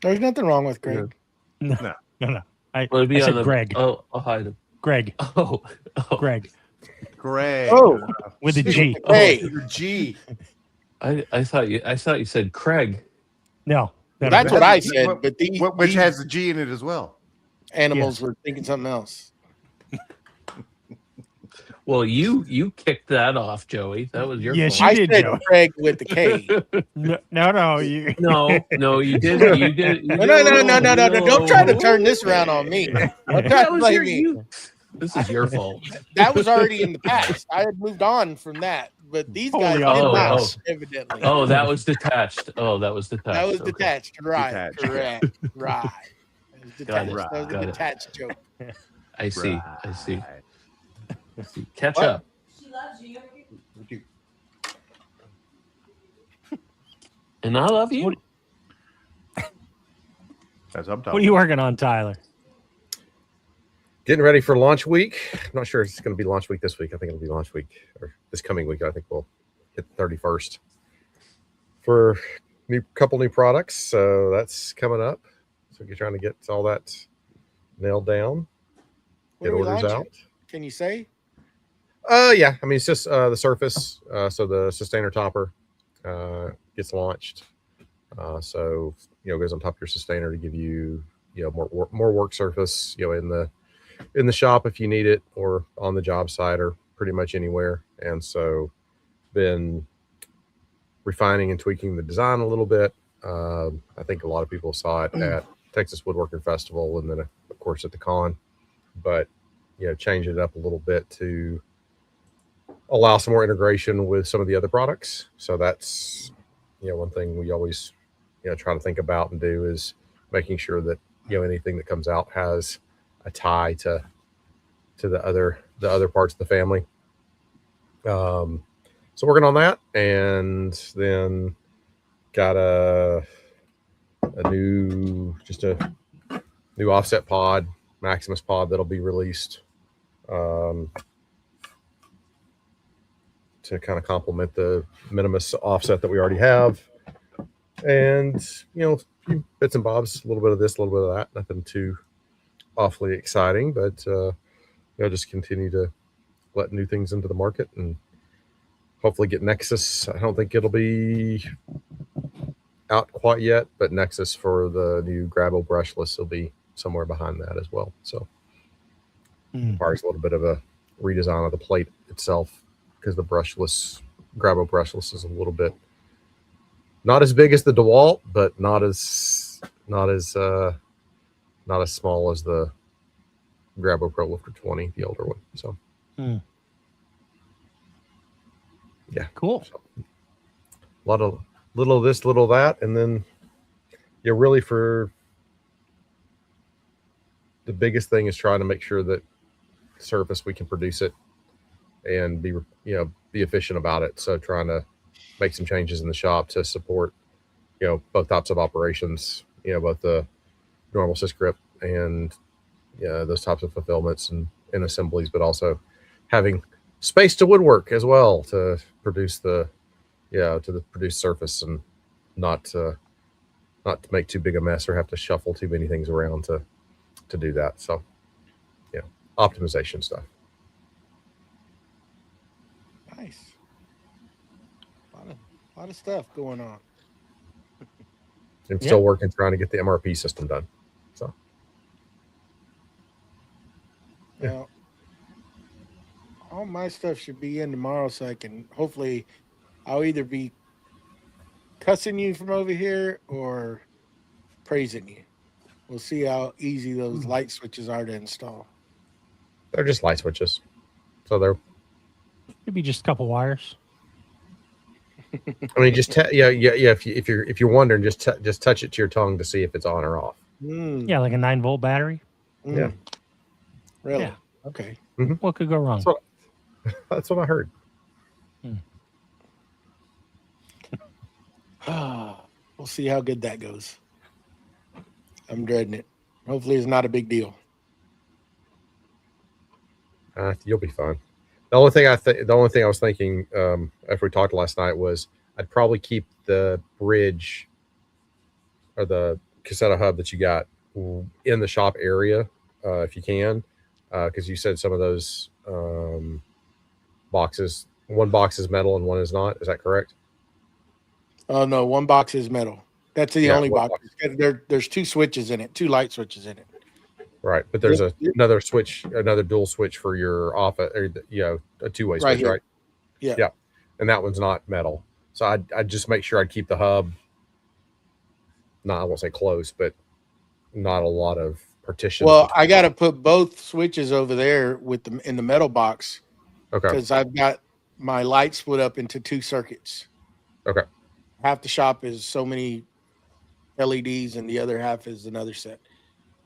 S2: There's nothing wrong with Greg.
S3: No.
S5: Well, it'd be
S3: I
S5: on
S3: said
S5: the
S3: Greg.
S5: Oh, I'll hide him.
S3: Greg.
S5: Oh,
S3: Greg
S1: Greg.
S2: Oh,
S3: with a G.
S2: hey,
S1: Your G.
S5: I thought you said Craig.
S3: No.
S2: that's what I said. But these,
S1: Which
S2: these
S1: has the G in it as well.
S2: animals were thinking something else.
S5: Well, you kicked that off, Joey. That was your
S3: Yes,
S5: fault.
S2: I
S3: did,
S2: said
S3: Joe.
S2: Craig with the K.
S3: No. You.
S5: No, you did. You did.
S2: No. Don't try to turn this around on me. Don't try
S5: That
S2: to
S5: was
S2: blame
S5: your,
S2: me.
S5: you. This is your fault.
S2: That was already in the past. I had moved on from that. But these guys
S3: Holy
S2: did
S5: oh,
S2: not,
S5: oh.
S2: evidently.
S5: Oh, that was detached. Oh, that was detached.
S2: That was
S5: Okay.
S2: detached. Right.
S1: Detached.
S2: Correct. Right. It was detached.
S5: it,
S2: That was a
S5: got it.
S2: detached joke.
S5: I see. I see. Catch
S2: What?
S5: up.
S6: She loves you.
S5: And I love you.
S1: As I'm talking.
S3: What are you working on, Tyler?
S4: Getting ready for launch week. I'm not sure it's going to be launch week this week. I think it'll be launch week or this coming week. I think we'll hit the 31st for couple new products. So that's coming up. So you're trying to get all that nailed down,
S2: What
S4: get
S2: are we
S4: orders
S2: launching?
S4: out.
S2: Can you say?
S4: Yeah. I mean, it's just the Surface. So the Sustainer topper gets launched. So goes on top of your Sustainer to give you more work surface in the shop if you need it, or on the job site, or pretty much anywhere. And so been refining and tweaking the design a little bit. I think a lot of people saw it at Texas Woodworking Festival, and then of course at the con, but change it up a little bit to allow some more integration with some of the other products. So that's one thing we always try to think about and do, is making sure that anything that comes out has a tie to the other parts of the family. So working on that, and then got a new offset pod, Maximus pod, that'll be released to kind of complement the Minimus offset that we already have. And a few bits and bobs, a little bit of this, a little bit of that. Nothing too awfully exciting, but just continue to let new things into the market and hopefully get Nexus. I don't think it'll be out quite yet, but Nexus for the new Grabo brushless will be somewhere behind that as well. So requires a little bit of a redesign of the plate itself, because the Grabo brushless is a little bit not as big as the DeWalt, but not as small as the Grabo Pro Lifter 20, the older one. So yeah,
S3: Cool.
S4: so, a lot of little of this, little of that, and then really for the biggest thing is trying to make sure that Surface, we can produce it and be efficient about it. So trying to make some changes in the shop to support both types of operations, both the normal sysgrip and those types of fulfillments and assemblies, but also having space to woodwork as well to produce produce surface, and not to make too big a mess or have to shuffle too many things around to do that. So optimization stuff.
S2: Nice. A lot of stuff going on.
S4: I'm still working, trying to get the MRP system done. So yeah.
S2: Now, all my stuff should be in tomorrow, so I can hopefully I'll either be cussing you from over here or praising you. We'll see how easy those light switches are to install.
S4: They're just light switches, so they're.
S3: Maybe just a couple wires.
S4: I mean, just if you're wondering, just touch it to your tongue to see if it's on or off.
S3: Yeah, like a 9-volt battery.
S4: Yeah.
S2: Really?
S3: Yeah.
S2: Okay.
S3: What could go wrong?
S4: That's what I heard.
S2: We'll see how good that goes. I'm dreading it. Hopefully, it's not a big deal.
S4: You'll be fine. The only thing I was thinking after we talked last night was I'd probably keep the bridge or the Caseta hub that you got in the shop area if you can, because you said some of those boxes, one box is metal and one is not. Is that correct?
S2: Oh no, one box is metal. That's the
S4: Yeah,
S2: only
S4: one
S2: box. There's two switches in it, two light switches in it.
S4: Right, but there's
S2: Yep.
S4: another switch, another dual switch for your office, or a two-way
S2: Right
S4: switch,
S2: here.
S4: right?
S2: Yeah.
S4: And that one's not metal, so I'd just make sure I'd keep the hub. I won't say close, but not a lot of partitions.
S2: Well, I got to put both switches over there in the metal box
S4: Okay.
S2: because I've got my light split up into two circuits.
S4: Okay.
S2: Half the shop is so many LEDs and the other half is another set.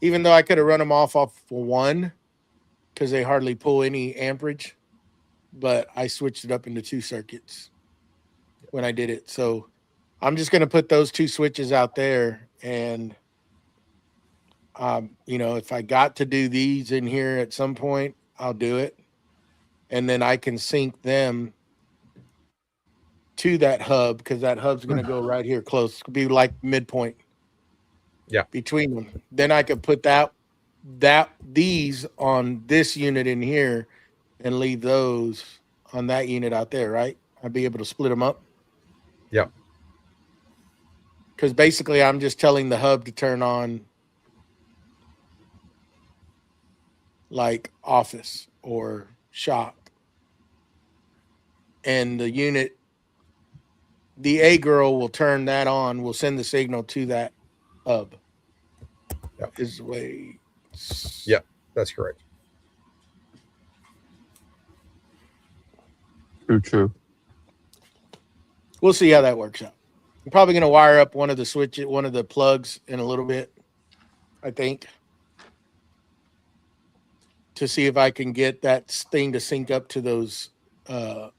S2: Even though I could have run them off for one because they hardly pull any amperage, but I switched it up into two circuits when I did it. So I'm just going to put those two switches out there. And, if I got to do these in here at some point, I'll do it. And then I can sync them to that hub because that hub's going to go right here close. It could be like midpoint.
S4: Yeah.
S2: Between them. Then I could put these on this unit in here and leave those on that unit out there, right? I'd be able to split them up.
S4: Yeah.
S2: Because basically I'm just telling the hub to turn on like office or shop. And the unit, the A girl will turn that on, will send the signal to that hub.
S4: Yep.
S2: Is the way.
S4: Yeah, that's correct.
S5: True.
S2: We'll see how that works out. I'm probably going to wire up one of the plugs in a little bit, I think, to see if I can get that thing to sync up to those, to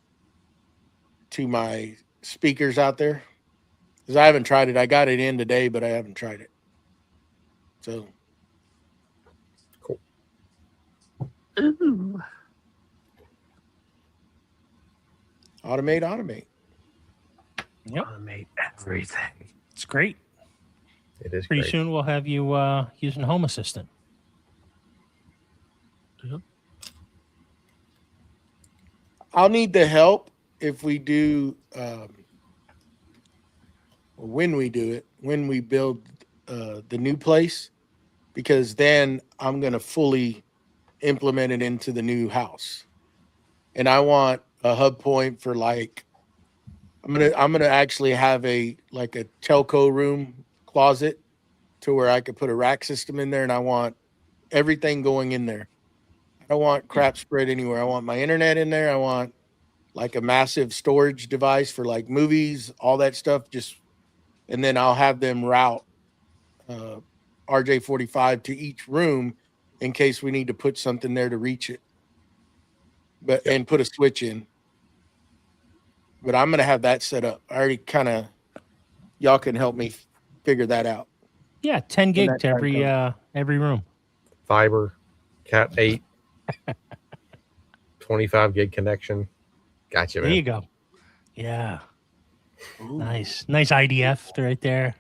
S2: my speakers out there. Because I haven't tried it. I got it in today, but I haven't tried it. So.
S4: Cool.
S5: Ooh.
S2: Automate.
S3: Yep,
S5: Automate everything.
S3: it's great.
S4: It is
S3: Pretty
S4: great.
S3: soon we'll have you using Home Assistant.
S2: I'll need the help if we do, when we do it, when we build the new place, because then I'm going to fully implement it into the new house. And I want a hub point for like, I'm gonna actually have a telco room closet to where I could put a rack system in there, and I want everything going in there. I don't want crap spread anywhere. I want my internet in there. I want like a massive storage device for like movies, all that stuff. And then I'll have them route RJ45 to each room in case we need to put something there to reach it. And put a switch in. But I'm gonna have that set up. I already y'all can help me figure that out.
S3: Yeah, 10 gig
S2: that
S3: to every room.
S4: Fiber, Cat 8, 25 gig connection. Gotcha,
S3: There
S4: man.
S3: you go. Yeah. Nice IDF right there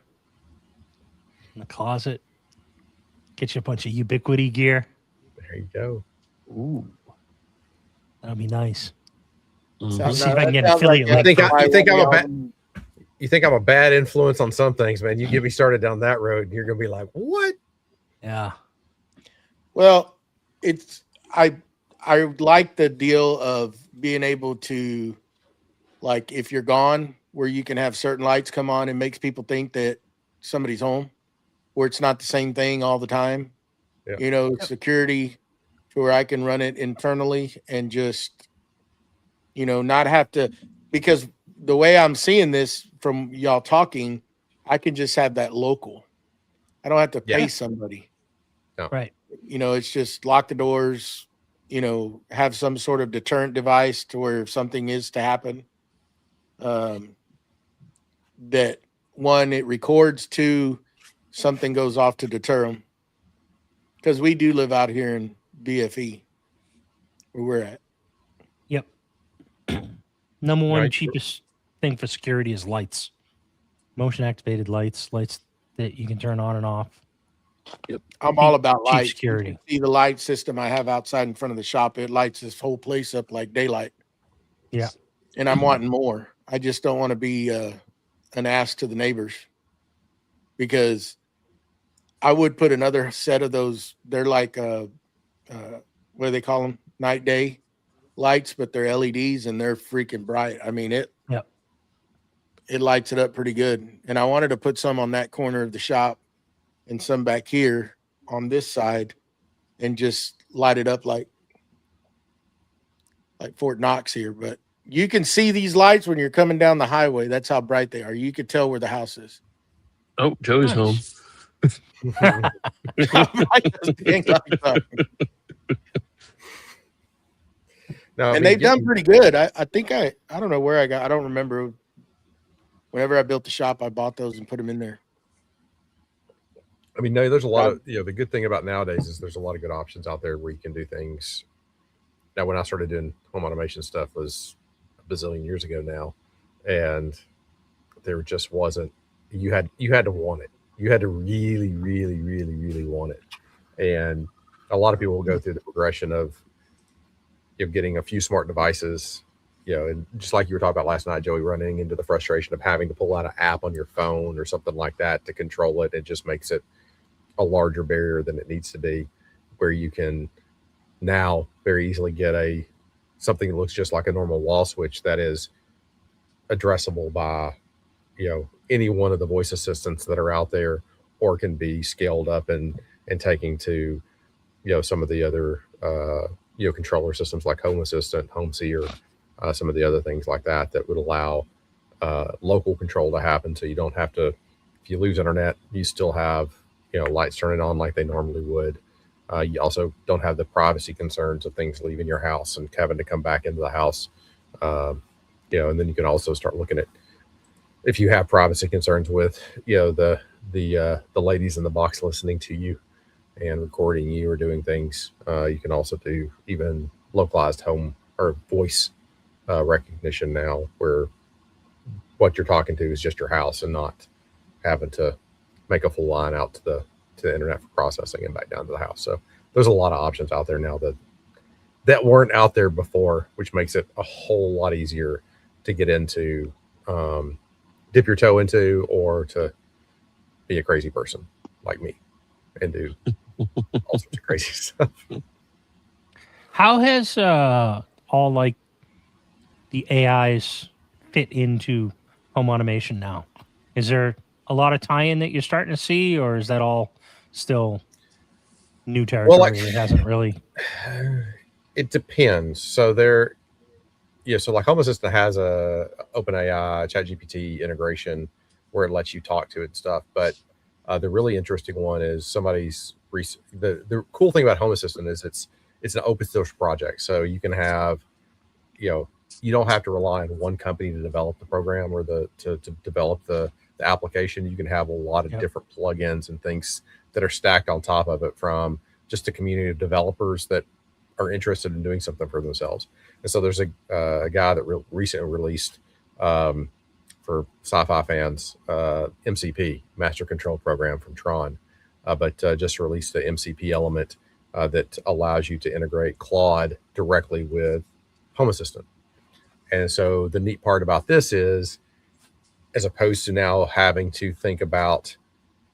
S3: in the closet. Get you a bunch of Ubiquity gear.
S4: There you go.
S5: Ooh.
S3: That'd be nice.
S5: Mhm.
S3: Let's see if I can get an affiliate link.
S4: You think I'm a bad influence on some things, man? You get me started down that road, and you're gonna be like, "What?"
S3: Yeah.
S2: Well, I like the deal of being able to, like, if you're gone, where you can have certain lights come on and makes people think that somebody's home, where it's not the same thing all the time.
S4: Yeah.
S2: Security to where I can run it internally and just, not have to, because the way I'm seeing this from y'all talking, I can just have that local. I don't have to pay somebody.
S4: No.
S3: Right.
S2: It's just lock the doors, have some sort of deterrent device to where if something is to happen, that one, it records, two, something goes off to deter them. Because we do live out here in BFE, where we're at.
S3: Yep. Number one
S4: Right.
S3: cheapest thing for security is lights, motion activated lights that you can turn on and off.
S2: I'm all about
S3: Cheap
S2: lights. You
S3: security.
S2: can see the light system I have outside in front of the shop. It lights this whole place up like daylight.
S3: Yeah.
S2: And I'm wanting more. I just don't want to be an ass to the neighbors, because I would put another set of those. They're like what do they call them? Night day lights, but they're LEDs and they're freaking bright. I mean, it lights it up pretty good. And I wanted to put some on that corner of the shop and some back here on this side and just light it up like Fort Knox here. But you can see these lights when you're coming down the highway. That's how bright they are. You could tell where the house is.
S5: Oh, Joey's home.
S3: Nice.
S2: How bright those dang lights are.
S4: No, I
S2: And
S4: mean,
S2: they've done
S4: getting-
S2: pretty good. I think I don't know where I don't remember. Whenever I built the shop, I bought those and put them in there.
S4: I mean, no, there's a lot of, the good thing about nowadays is there's a lot of good options out there where you can do things. Now, when I started doing home automation stuff was a bazillion years ago now, and there just wasn't, you had to want it. You had to really, really, really, really want it. And a lot of people will go through the progression of, getting a few smart devices, and just like you were talking about last night, Joey, running into the frustration of having to pull out an app on your phone or something like that to control it. It just makes it a larger barrier than it needs to be, where you can now very easily get something that looks just like a normal wall switch that is addressable by, any one of the voice assistants that are out there, or can be scaled up and taking to, some of the other, controller systems like Home Assistant, Home Seer, some of the other things like that would allow local control to happen. So you don't have to, if you lose internet, you still have, lights turning on like they normally would. You also don't have the privacy concerns of things leaving your house and having to come back into the house. And then you can also start looking at, if you have privacy concerns with, the ladies in the box listening to you and recording you or doing things, you can also do even localized home or voice recognition now, where what you're talking to is just your house and not having to make a full line out to the internet for processing and back down to the house. So there's a lot of options out there now that weren't out there before, which makes it a whole lot easier to get into, dip your toe into, or to be a crazy person like me and do all sorts of crazy stuff.
S3: How has all like the AIs fit into home automation now? Is there a lot of tie-in that you're starting to see, or is that all still new territory? It hasn't really.
S4: It depends. So so like Home Assistant has a OpenAI ChatGPT integration where it lets you talk to it and stuff. But the really interesting one is the cool thing about Home Assistant is it's an open source project. So you can have, you don't have to rely on one company to develop the program or to develop the application. You can have a lot of different plugins and things that are stacked on top of it from just a community of developers that are interested in doing something for themselves. And so there's a guy that recently released for sci-fi fans, MCP, Master Control Program from Tron, but just released the MCP element that allows you to integrate Claude directly with Home Assistant. And so the neat part about this is, as opposed to now having to think about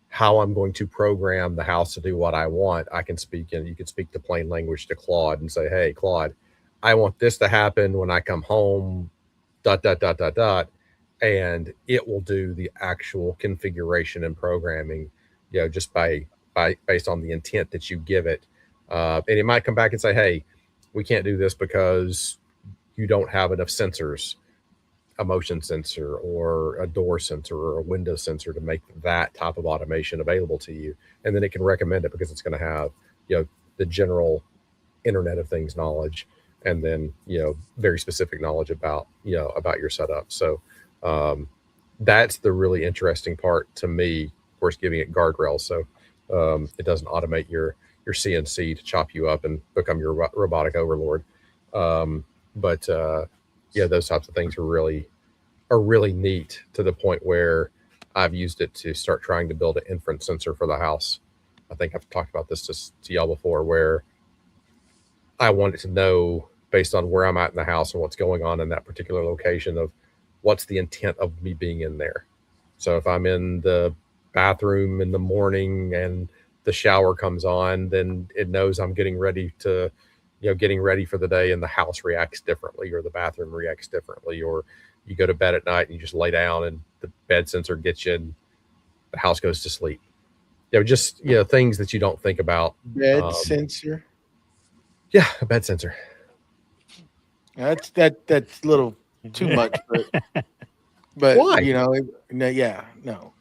S4: how I'm going to program the house to do what I want, I can speak, and you can speak the plain language to Claude and say, hey, Claude, I want this to happen when I come home, ... And it will do the actual configuration and programming, just based on the intent that you give it. And it might come back and say, hey, we can't do this because you don't have enough sensors, a motion sensor or a door sensor or a window sensor to make that type of automation available to you. And then it can recommend it because it's going to have, the general Internet of Things knowledge, and then, very specific knowledge about your setup. So that's the really interesting part to me, of course, giving it guardrails. So it doesn't automate your CNC to chop you up and become your robotic overlord. But those types of things are really neat, to the point where I've used it to start trying to build an inference sensor for the house. I think I've talked about this to y'all before, where I wanted to know, based on where I'm at in the house and what's going on in that particular location, of what's the intent of me being in there. So if I'm in the bathroom in the morning and the shower comes on, then it knows I'm getting ready for the day, and the house reacts differently, or the bathroom reacts differently, or you go to bed at night and you just lay down and the bed sensor gets you and the house goes to sleep. Just things that you don't think about.
S2: Bed sensor.
S4: Yeah, a bed sensor.
S2: That's a little too much, but
S4: Why?
S2: no.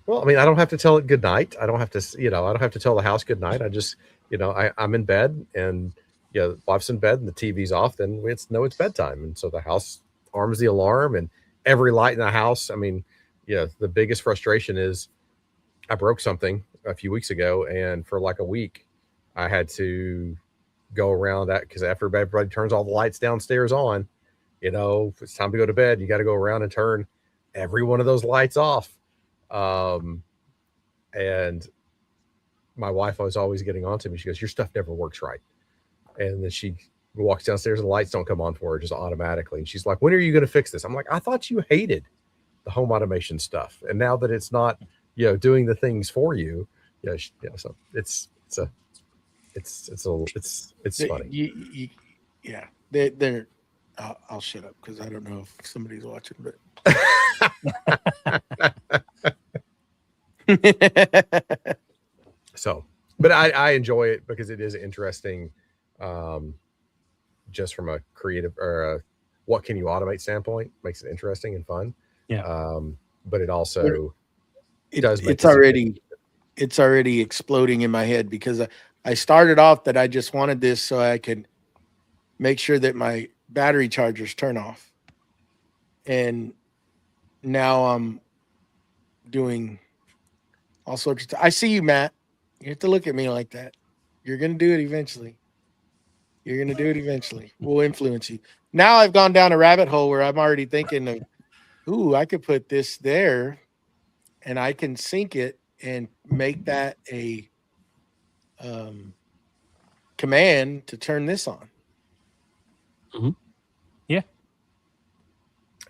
S4: Well, I mean, I don't have to tell it good night. I don't have to tell the house good night. I just, I'm in bed, and wife's in bed and the TV's off, then it's bedtime. And so the house arms the alarm, and every light in the house. I mean, the biggest frustration is I broke something a few weeks ago, and for like a week I had to go around that, because after everybody turns all the lights downstairs on, if it's time to go to bed, you got to go around and turn every one of those lights off. And my wife was always getting on to me. She goes, "Your stuff never works right." And then she walks downstairs and the lights don't come on for her just automatically. And she's like, "When are you going to fix this?" I'm like, "I thought you hated the home automation stuff. And now that it's not, doing the things for you, so it's funny."
S2: They're I'll shut up because I don't know if somebody's watching, but
S4: So, but I enjoy it because it is interesting, just from a creative or a what can you automate standpoint. Makes it interesting and fun.
S3: Yeah.
S4: But it also
S2: it's already exploding in my head, because I started off that I just wanted this so I could make sure that my battery chargers turn off, and now I'm doing all sorts of I see you, Matt. You have to look at me like that. You're gonna do it eventually. We'll influence you. Now I've gone down a rabbit hole where I'm already thinking of, I could put this there and I can sync it and make that a command to turn this on.
S3: Mm-hmm. Yeah.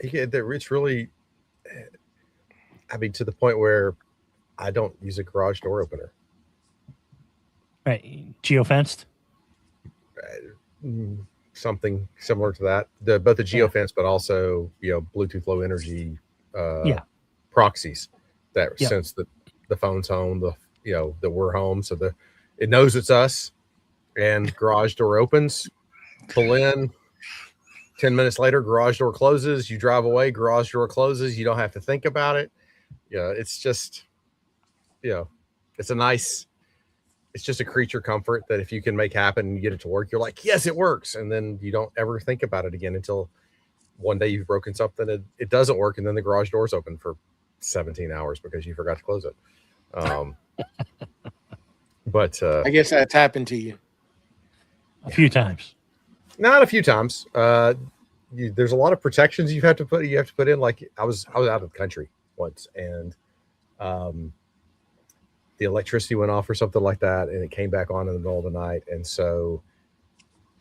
S4: It's really, I mean, to the point where I don't use a garage door opener.
S3: Right. Geofenced?
S4: Something similar to that. Both the geofence, but also, Bluetooth Low Energy proxies that sense that the phone's home, that we're home. So it knows it's us, and garage door opens, pull in. 10 minutes later, garage door closes. You drive away, garage door closes. You don't have to think about it. It's just, it's just a creature comfort that if you can make happen and you get it to work, you're like, yes, it works. And then you don't ever think about it again until one day you've broken something, it doesn't work. And then the garage door's open for 17 hours because you forgot to close it. But
S2: I guess that's happened to you
S3: a few times.
S4: Not a few times. There's a lot of protections you have to put in. Like I was out of the country once, and the electricity went off or something like that, and it came back on in the middle of the night, and so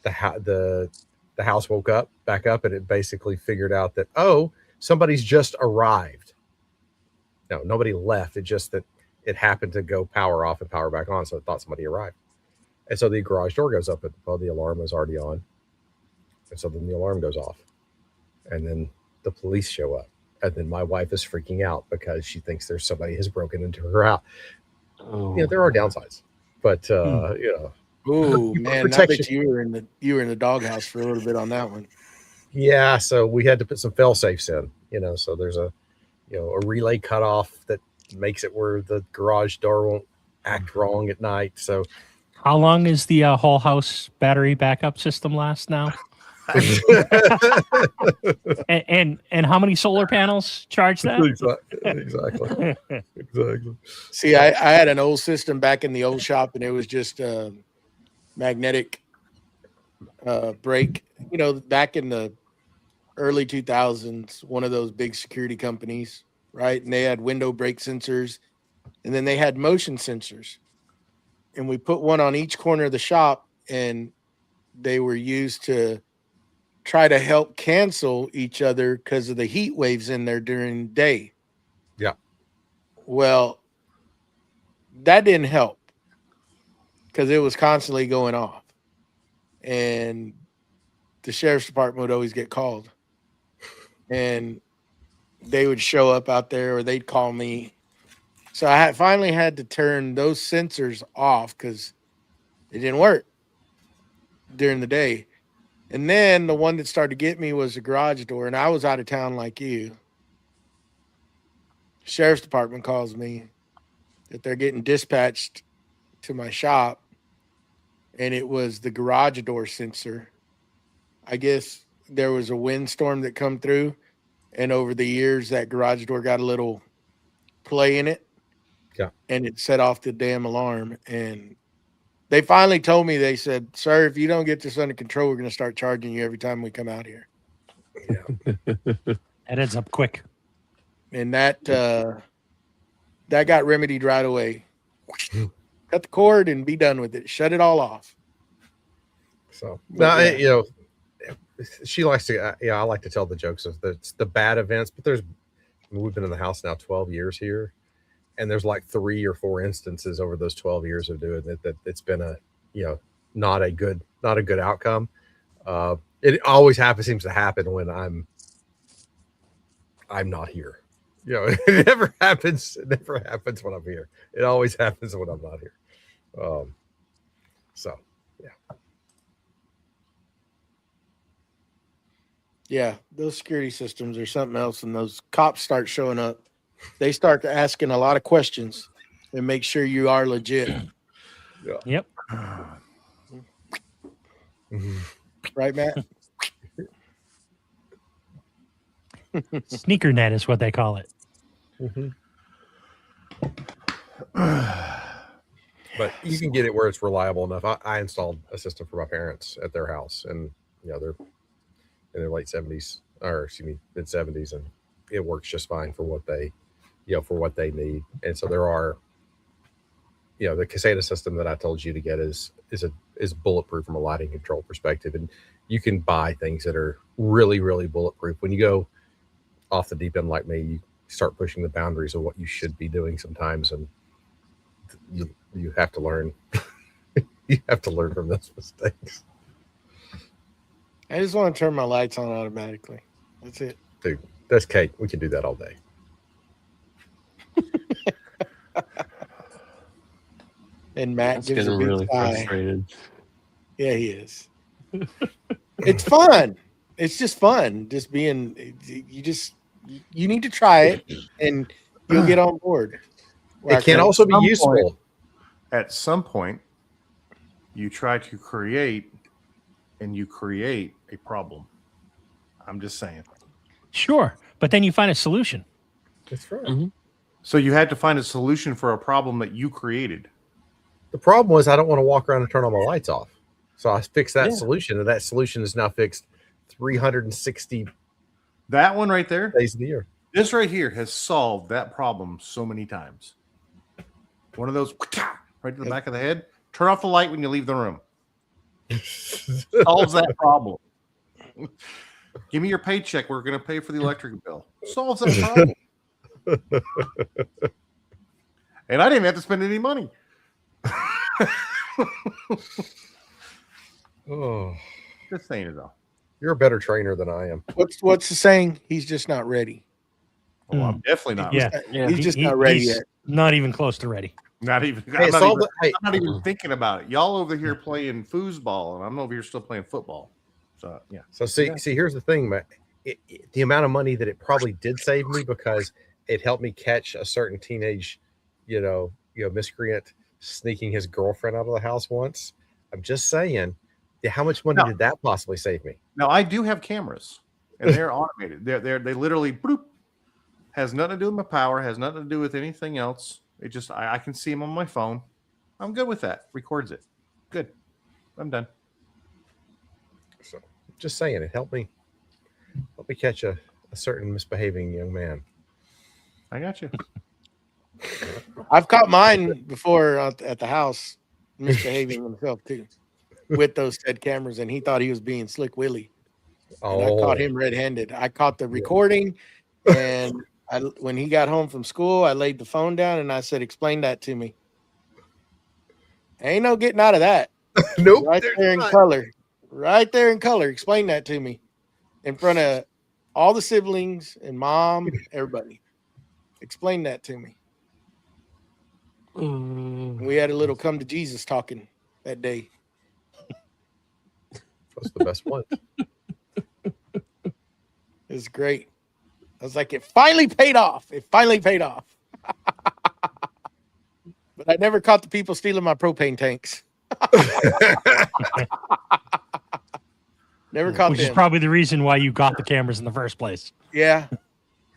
S4: the house woke back up, and it basically figured out that somebody's just arrived. No, nobody left. It just that it happened to go power off and power back on, so it thought somebody arrived, and so the garage door goes up, but the alarm was already on. And so then the alarm goes off, and then the police show up, and then my wife is freaking out because she thinks there's somebody has broken into her house. There are downsides, but
S2: Oh man, I bet you were in the doghouse for a little bit on that one.
S4: Yeah, so we had to put some fail safes in, so there's a relay cutoff that makes it where the garage door won't act wrong at night. So
S3: how long is the whole house battery backup system last now? and how many solar panels charge that?
S4: Exactly.
S2: See, I had an old system back in the old shop, and it was just magnetic brake. Back in the early 2000s, one of those big security companies, right? And they had window brake sensors, and then they had motion sensors. And we put one on each corner of the shop, and they were used to try to help cancel each other because of the heat waves in there during the day.
S4: Yeah.
S2: Well, that didn't help because it was constantly going off. And the sheriff's department would always get called. And they would show up out there or they'd call me. So I finally had to turn those sensors off because it didn't work during the day. And then the one that started to get me was the garage door, and I was out of town like you. Sheriff's department calls me that they're getting dispatched to my shop, and it was the garage door sensor. I guess there was a windstorm that come through, and over the years that garage door got a little play in it.
S4: Yeah.
S2: And it set off the damn alarm. And they finally told me, they said, "Sir, if you don't get this under control, we're going to start charging you every time we come out here."
S3: That ends up quick.
S2: And that got remedied right away. Cut the cord and be done with it. Shut it all off.
S4: So
S2: But,
S4: no,
S2: yeah.
S4: you know, she likes to. I like to tell the jokes of the bad events, but we've been in the house now 12 years here, and there's like 3 or 4 instances over those 12 years of doing it that it's been not a good outcome. It always seems to happen when I'm not here. It never happens. It never happens when I'm here. It always happens when I'm not here. So yeah.
S2: Yeah, those security systems are something else. And those cops start showing up. They start asking a lot of questions and make sure you are legit.
S3: Yep.
S2: Right, Matt?
S3: Sneaker net is what they call it.
S4: But you can get it where it's reliable enough. I installed a system for my parents at their house, and they're in their late 70s, or excuse me, mid 70s, and it works just fine for what they need. And so there are, the Caseta system that I told you to get is bulletproof from a lighting control perspective, and you can buy things that are really, really bulletproof. When you go off the deep end like me, you start pushing the boundaries of what you should be doing sometimes, and you have to learn. You have to learn from those mistakes.
S2: I just want to turn my lights on automatically. That's it.
S4: Dude, that's Kate. We can do that all day.
S2: And Matt
S5: That's
S2: gives a
S5: getting
S2: big
S5: really
S2: sigh.
S5: frustrated.
S2: Yeah, he is. It's fun. It's just fun. Just being, you need to try it and you'll get on board.
S4: It can also be
S1: some
S4: useful.
S1: point- At some point, you try to create a problem. I'm just saying.
S3: Sure. But then you find a solution.
S4: That's right.
S5: Mhm.
S1: So you had to find a solution for a problem that you created.
S4: The problem was I don't want to walk around and turn all my lights off. So I fixed that
S5: Yeah.
S4: solution, and that solution is now fixed 360
S1: That one right there,
S4: days of the year.
S1: this right here has solved that problem so many times. One of those right to the back of the head. Turn off the light when you leave the room. Solves that problem. Give me your paycheck. We're going to pay for the electric bill. Solves that problem. And I didn't have to spend any money.
S4: Oh,
S1: Just saying it all.
S4: you're a better trainer than I am.
S2: What's the saying? He's just not ready.
S1: Well, I'm definitely not.
S3: Yeah.
S5: Yeah.
S2: He's just not ready
S3: he's
S2: yet.
S3: Not even close to ready.
S1: Not even.
S4: Hey,
S1: I'm, not
S4: solve
S1: even
S4: the- hey,
S1: I'm not even thinking about it. Y'all over here playing foosball, and I'm over here still playing football. So yeah.
S4: So see, here's the thing, Matt. The amount of money that it probably did save me because it helped me catch a certain teenage, miscreant sneaking his girlfriend out of the house once. I'm just saying, how much money
S1: No.
S4: did that possibly save me?
S1: Now I do have cameras, and they're automated. They literally bloop. Has nothing to do with my power. Has nothing to do with anything else. It just I can see them on my phone. I'm good with that. Records it. Good. I'm done.
S4: So just saying, it helped me help me catch a certain misbehaving young man.
S1: I got you.
S2: I've caught mine before at the house misbehaving himself too with those said cameras, and he thought he was being Slick Willie. And I caught him red-handed. I caught the recording, and when he got home from school, I laid the phone down and I said, "Explain that to me." Ain't no getting out of that.
S4: Nope.
S2: Right
S4: there's
S2: there in
S4: not.
S2: color. Right there in color. Explain that to me in front of all the siblings and mom, everybody. Explain that to me. We had a little come to Jesus talking that day.
S4: That's the best one.
S2: It was great. I was like, it finally paid off. It finally paid off. But I never caught the people stealing my propane tanks. Never caught
S3: Which
S2: them.
S3: is probably the reason why you got the cameras in the first place.
S2: Yeah.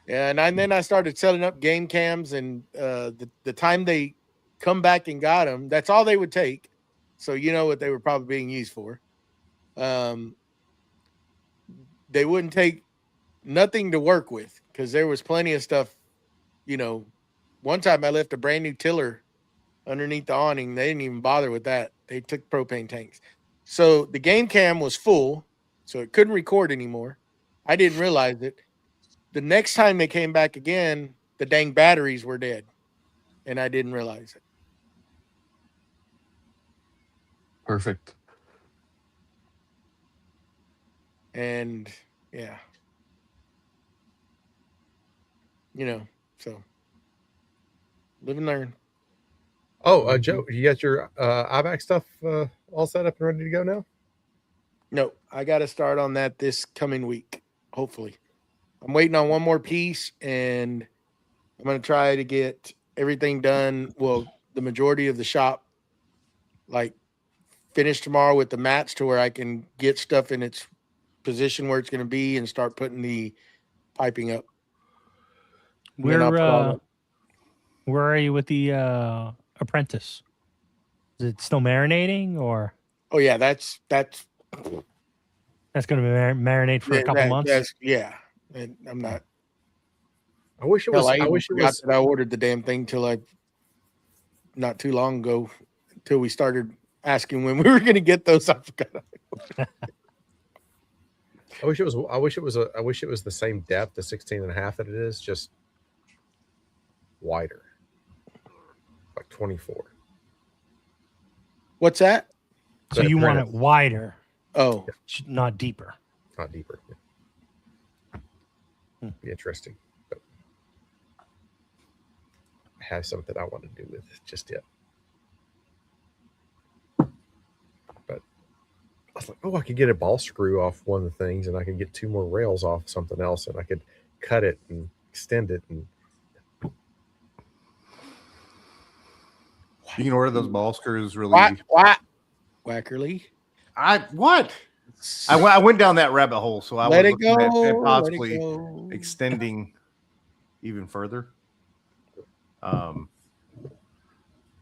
S2: Yeah. And then I started setting up game cams, and the time they come back and got them, that's all they would take. So you know what they were probably being used for. They wouldn't take nothing to work with because there was plenty of stuff. You know, one time I left a brand new tiller underneath the awning. They didn't even bother with that. They took propane tanks. So the game cam was full, so it couldn't record anymore. I didn't realize it. The next time they came back again, the dang batteries were dead, and I didn't realize it.
S5: Perfect.
S2: And yeah, you know, so live and learn.
S4: Oh, Joe, you got your IVAC stuff all set up and ready to go now?
S2: No, I got to start on that this coming week, hopefully. I'm waiting on one more piece, and I'm going to try to get everything done. Well, the majority of the shop, like, finish tomorrow with the mats to where I can get stuff in its position where it's going to be and start putting the piping up. And then I'll put all
S3: Where are you with the apprentice? Is it still marinating, or
S2: Oh yeah, that's
S3: that's going to be marinate for a couple months?
S2: Yeah, and I'm not.
S4: I wish it was.
S2: Hell, I
S4: I
S2: even
S4: wish it
S2: forgot
S4: was.
S2: that I ordered the damn thing not too long ago, until we started asking when we were going to get those. I forgot.
S4: I wish it was. I wish it was. I wish it was the same depth, the 16 and a half that it is, just wider, like 24.
S2: What's that?
S3: So
S4: The
S3: you want it
S4: apprentice.
S3: wider,
S2: Oh,
S3: not deeper.
S4: Not deeper. Be interesting. But I have something I want to do with it just yet. But I was like, oh, I could get a ball screw off one of the things, and I could get 2 more rails off something else, and I could cut it and extend it. And
S1: You can order those ball screws really.
S2: what? Wackerly.
S1: I went down that rabbit hole, so I
S2: Let
S1: was
S2: it go.
S1: looking at
S2: Let
S1: possibly
S2: it go.
S1: extending even further.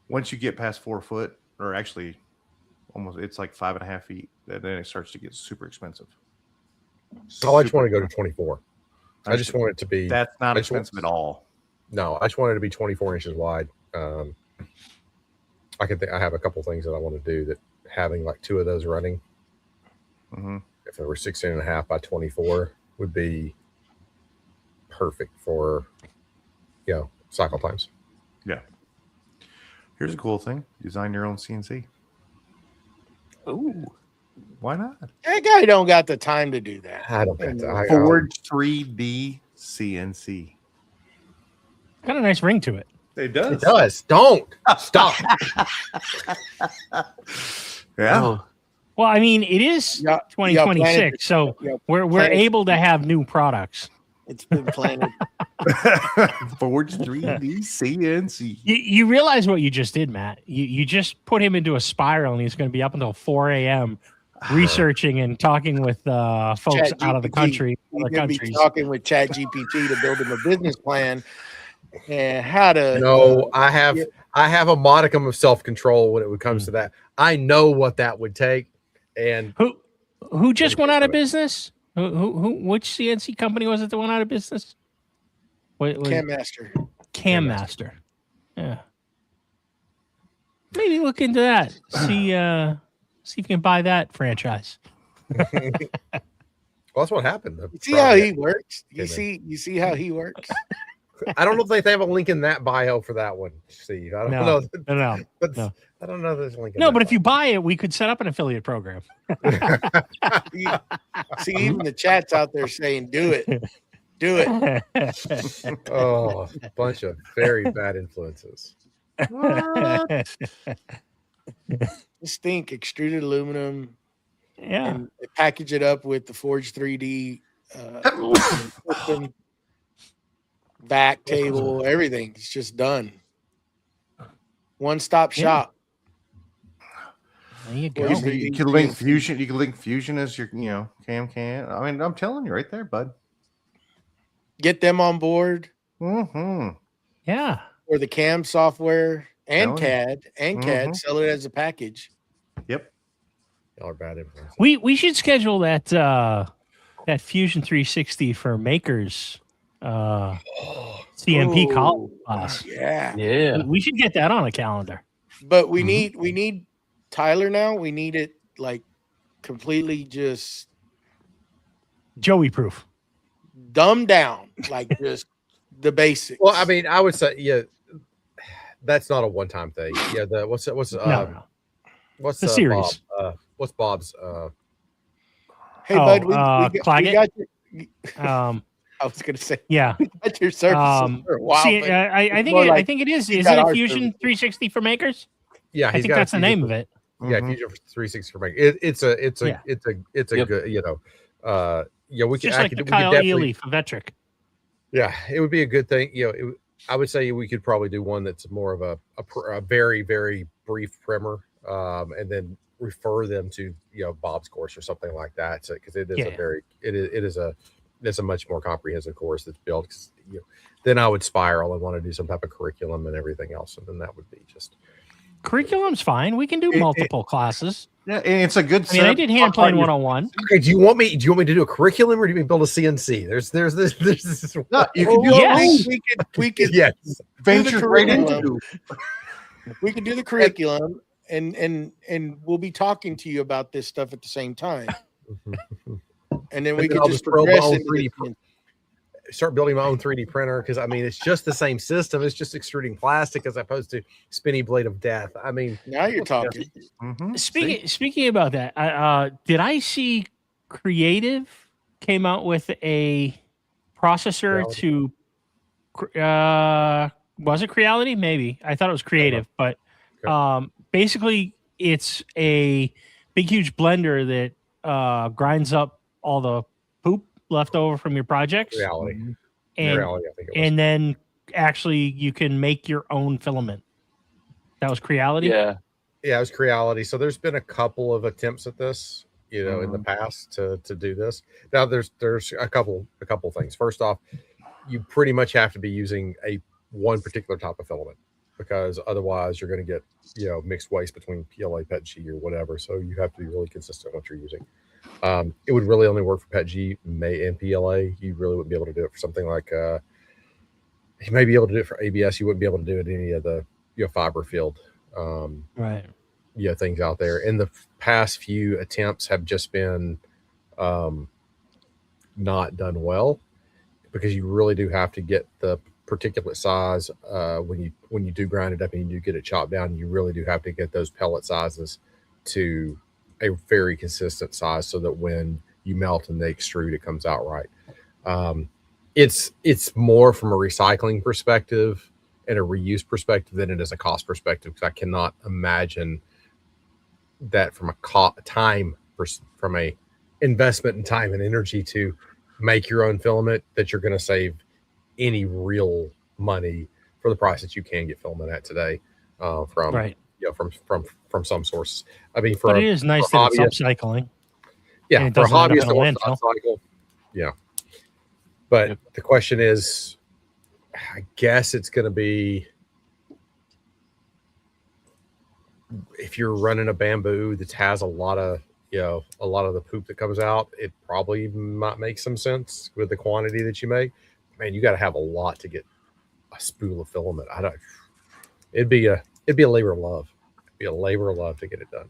S1: Once you get past 4 foot, or actually almost, it's like 5.5 feet, then it starts to get super expensive.
S4: oh, I just want to go to 24. I just want it to be.
S1: That's not
S4: I just want-
S1: expensive at all.
S4: No, I just wanted it to be 24 inches wide. I have a couple things that I want to do, that having like 2 of those running,
S1: Mhm.
S4: if they were 16 and a half by 24, would be perfect for, cycle times.
S1: Here's a cool thing: design your own CNC.
S5: Ooh.
S1: Why not?
S2: That guy don't got the time to do that.
S4: I don't got to.
S1: Forge 3D CNC.
S3: Got a nice ring to it.
S1: It does.
S4: It does. Don't stop.
S1: Yeah.
S5: Oh,
S3: Well, I mean, it is
S2: Yeah,
S3: 2026, so
S2: Yeah,
S3: we're
S2: planted.
S3: able to have new products.
S2: It's been planted.
S1: Forge 3D CNC.
S3: You realize what you just did, Matt? You just put him into a spiral, and he's going to be up until 4 a.m. researching and talking with folks out of the
S2: ChatGPT.
S3: country,
S2: He's
S3: other
S2: gonna be
S3: countries.
S2: talking with ChatGPT to build him a business plan and how to.
S4: No, I have a modicum of self-control when it comes to that. I know what that would take, and
S3: Who just went out of business? Which CNC company was it that went out of business? What was
S2: Cam Master.
S3: Cam Master? Yeah. Maybe look into that. See if you can buy that franchise.
S4: Well, that's what happened.
S2: You see how he works? You see how he works?
S4: I don't know if they have a link in that bio for that one, Steve. I don't know.
S3: No.
S4: But
S3: No.
S4: I don't know if there's a link.
S3: No, but if you buy it, we could set up an affiliate program.
S2: See, even the chat's out there saying, "Do it, do it."
S4: oh, a bunch of very bad influences.
S2: Just think, extruded aluminum,
S3: Yeah.
S2: and they package it up with the Forge 3D system, back table, everything. It's just done. One-stop
S3: Yeah.
S2: shop.
S3: There you go.
S2: Where's
S1: You could link Fusion. You could link Fusion as your, cam. I mean, I'm telling you right there, bud.
S2: Get them on board,
S1: Mm-hmm.
S3: Yeah.
S2: or the CAM software and
S1: Telling you.
S2: CAD
S1: Mhm.
S2: sell it as a package.
S1: Yep.
S4: Y'all are bad influences.
S3: We should schedule that that Fusion 360 for makers CMP
S2: Ooh,
S3: college class.
S2: Yeah,
S5: Yeah.
S3: We should get that on a calendar.
S2: but we need Tyler now. We need it like completely just
S3: Joey proof.
S2: dumbed down, like just the basics.
S4: Well, I mean, I would say, yeah, that's not a one-time thing. Yeah, what's
S3: No.
S4: what's
S3: The series.
S4: Bob, what's Bob's?
S2: hey, bud, we
S3: Claggett?
S2: got your.
S3: Um,
S2: I was gonna say
S3: yeah.
S2: got your services for a while.
S3: See,
S2: but
S3: I think
S2: more
S3: I
S2: like
S3: think it is.
S2: he's
S3: Is
S2: got
S3: it a
S2: our
S3: Fusion
S2: services.
S3: 360 for makers?
S4: Yeah,
S3: I think that's the name of it.
S4: Yeah,
S1: Mhm.
S4: Fusion 360 for make it's a
S3: Yeah.
S4: good, yeah, we can
S3: Just like the Kyle Ely for Vetric.
S4: yeah, it would be a good thing. I would say we could probably do one that's more of a very, very brief primer, and then refer them to Bob's course or something like that. So because it is
S3: Yeah.
S4: it's a much more comprehensive course that's built. Then I would spiral and want to do some type of curriculum and everything else, and then that would be just
S3: Curriculum's fine. We can do multiple classes.
S1: Yeah, and it's a good.
S3: I mean, I did hand plane 101.
S4: okay. Do you want me to do a curriculum or do you want me to build a CNC? There's this.
S1: No, you
S2: Well,
S1: can do
S3: Yes.
S2: we could
S4: Yes.
S1: venture right
S2: curriculum.
S1: into.
S2: we could do the curriculum, and we'll be talking to you about this stuff at the same time, and then we
S4: And then
S2: could
S4: I'll
S2: just
S4: just throw my
S2: progress
S4: own
S2: into
S4: 3D
S2: the-
S4: Start building my own 3D printer because I mean it's just the same system. It's just extruding plastic as opposed to spinny blade of death. I mean,
S2: Now you're talking.
S1: Mhm.
S3: Speaking about that, did I see Creative came out with a processor
S4: Creality.
S3: to was it Creality? Maybe I thought it was Creative, but
S4: Okay.
S3: basically it's a big huge blender that grinds up all the poop left over from your projects,
S4: reality.
S3: and
S4: Reality, I think it was.
S3: and then actually you can make your own filament. That was Creality.
S5: Yeah.
S4: Yeah, it was Creality. So there's been a couple of attempts at this, in the past to do this. Now there's a couple things. First off, you pretty much have to be using one particular type of filament because otherwise you're going to get mixed waste between PLA, PETG, or whatever. So you have to be really consistent with what you're using. It would really only work for PETG, and PLA. You really wouldn't be able to do it for something like you may be able to do it for ABS. You wouldn't be able to do it in any of the fiber field
S3: Right.
S4: things out there. And the past few attempts have just been not done well because you really do have to get the particulate size when you do grind it up and you do get it chopped down. You really do have to get those pellet sizes to a very consistent size so that when you melt and they extrude, it comes out right. It's more from a recycling perspective and a reuse perspective than it is a cost perspective because I cannot imagine that from from a investment in time and energy to make your own filament that you're going to save any real money for the price that you can get filament at today from
S3: Right.
S4: from some sources. I mean,
S3: But it is nice that it's
S4: hobbyist-
S3: upcycling.
S4: yeah,
S3: and it
S4: for a
S3: doesn't end up
S4: hobbyist
S3: in a
S4: that wants to
S3: landfill.
S4: upcycle, yeah. But the question is, I guess it's going to be if you're running a bamboo that has a lot of a lot of the poop that comes out, it probably might make some sense with the quantity that you make. Man, you got to have a lot to get a spool of filament. It'd be a labor of love. It'd be a labor of love to get it done.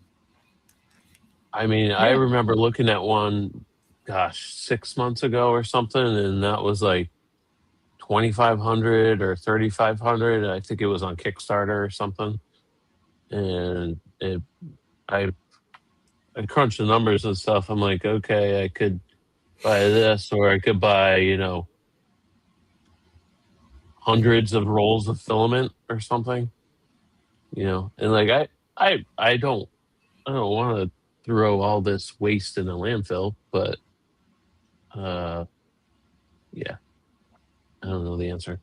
S5: I mean, I
S3: Yeah.
S5: remember looking at one, gosh, 6 months ago or something, and that was like 2,500 or 3,500. I think it was on Kickstarter or something. And I crunched the numbers and stuff. I'm like, okay, I could buy this, or I could buy, hundreds of rolls of filament or something. And like I don't want to throw all this waste in the landfill, but yeah, I don't know the answer.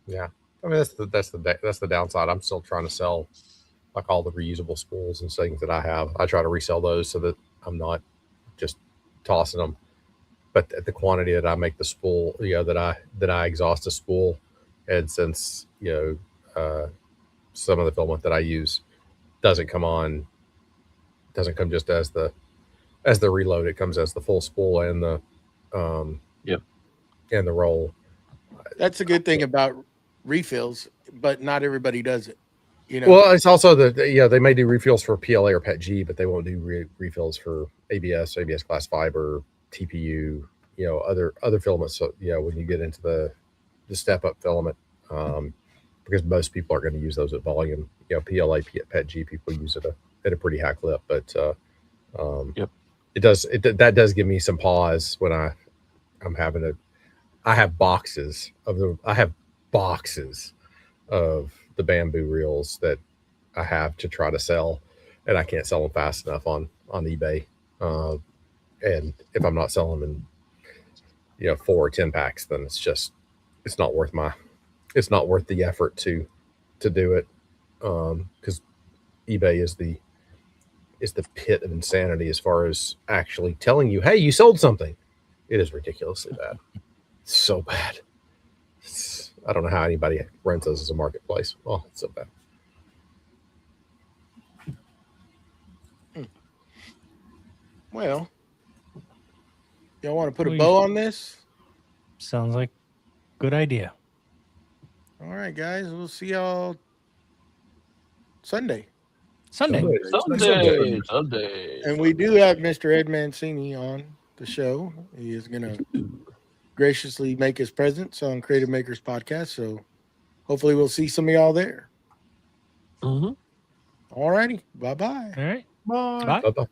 S4: Yeah, I mean that's the downside. I'm still trying to sell like all the reusable spools and things that I have. I try to resell those so that I'm not just tossing them. But at the quantity that I make the spool, that I exhaust a spool, and since some of the filament that I use doesn't come just as the reload. It comes as the full spool and the
S5: Yep.
S4: and the roll.
S2: That's a good thing about refills, but not everybody does it.
S4: Well, it's also they may do refills for PLA or PETG, but they won't do refills for ABS glass fiber, TPU, other filaments. So when you get into the step up filament, because most people are going to use those at volume. PLA, PETG, people use it at a pretty high clip, but
S5: Yep.
S4: that does give me some pause when I have boxes of the bamboo reels that I have to try to sell, and I can't sell them fast enough on eBay. And if I'm not selling them in 4 or 10 packs, then it's not worth the effort to do it, because eBay is the pit of insanity as far as actually telling you, hey, you sold something. It is ridiculously bad. It's so bad. I don't know how anybody runs those as a marketplace. Oh, it's so bad.
S2: Well, y'all want to put a bow on this?
S3: Sounds like good idea.
S2: All right, guys. We'll see y'all Sunday.
S3: Sunday.
S5: Someday.
S2: And we do have Mr. Ed Mancini on the show. He is going to graciously make his presence on Creative Makers Podcast. So hopefully we'll see some of y'all there.
S5: Mm-hmm.
S2: All righty. Bye-bye.
S3: All right.
S1: Bye.
S3: Bye.
S4: Bye-bye.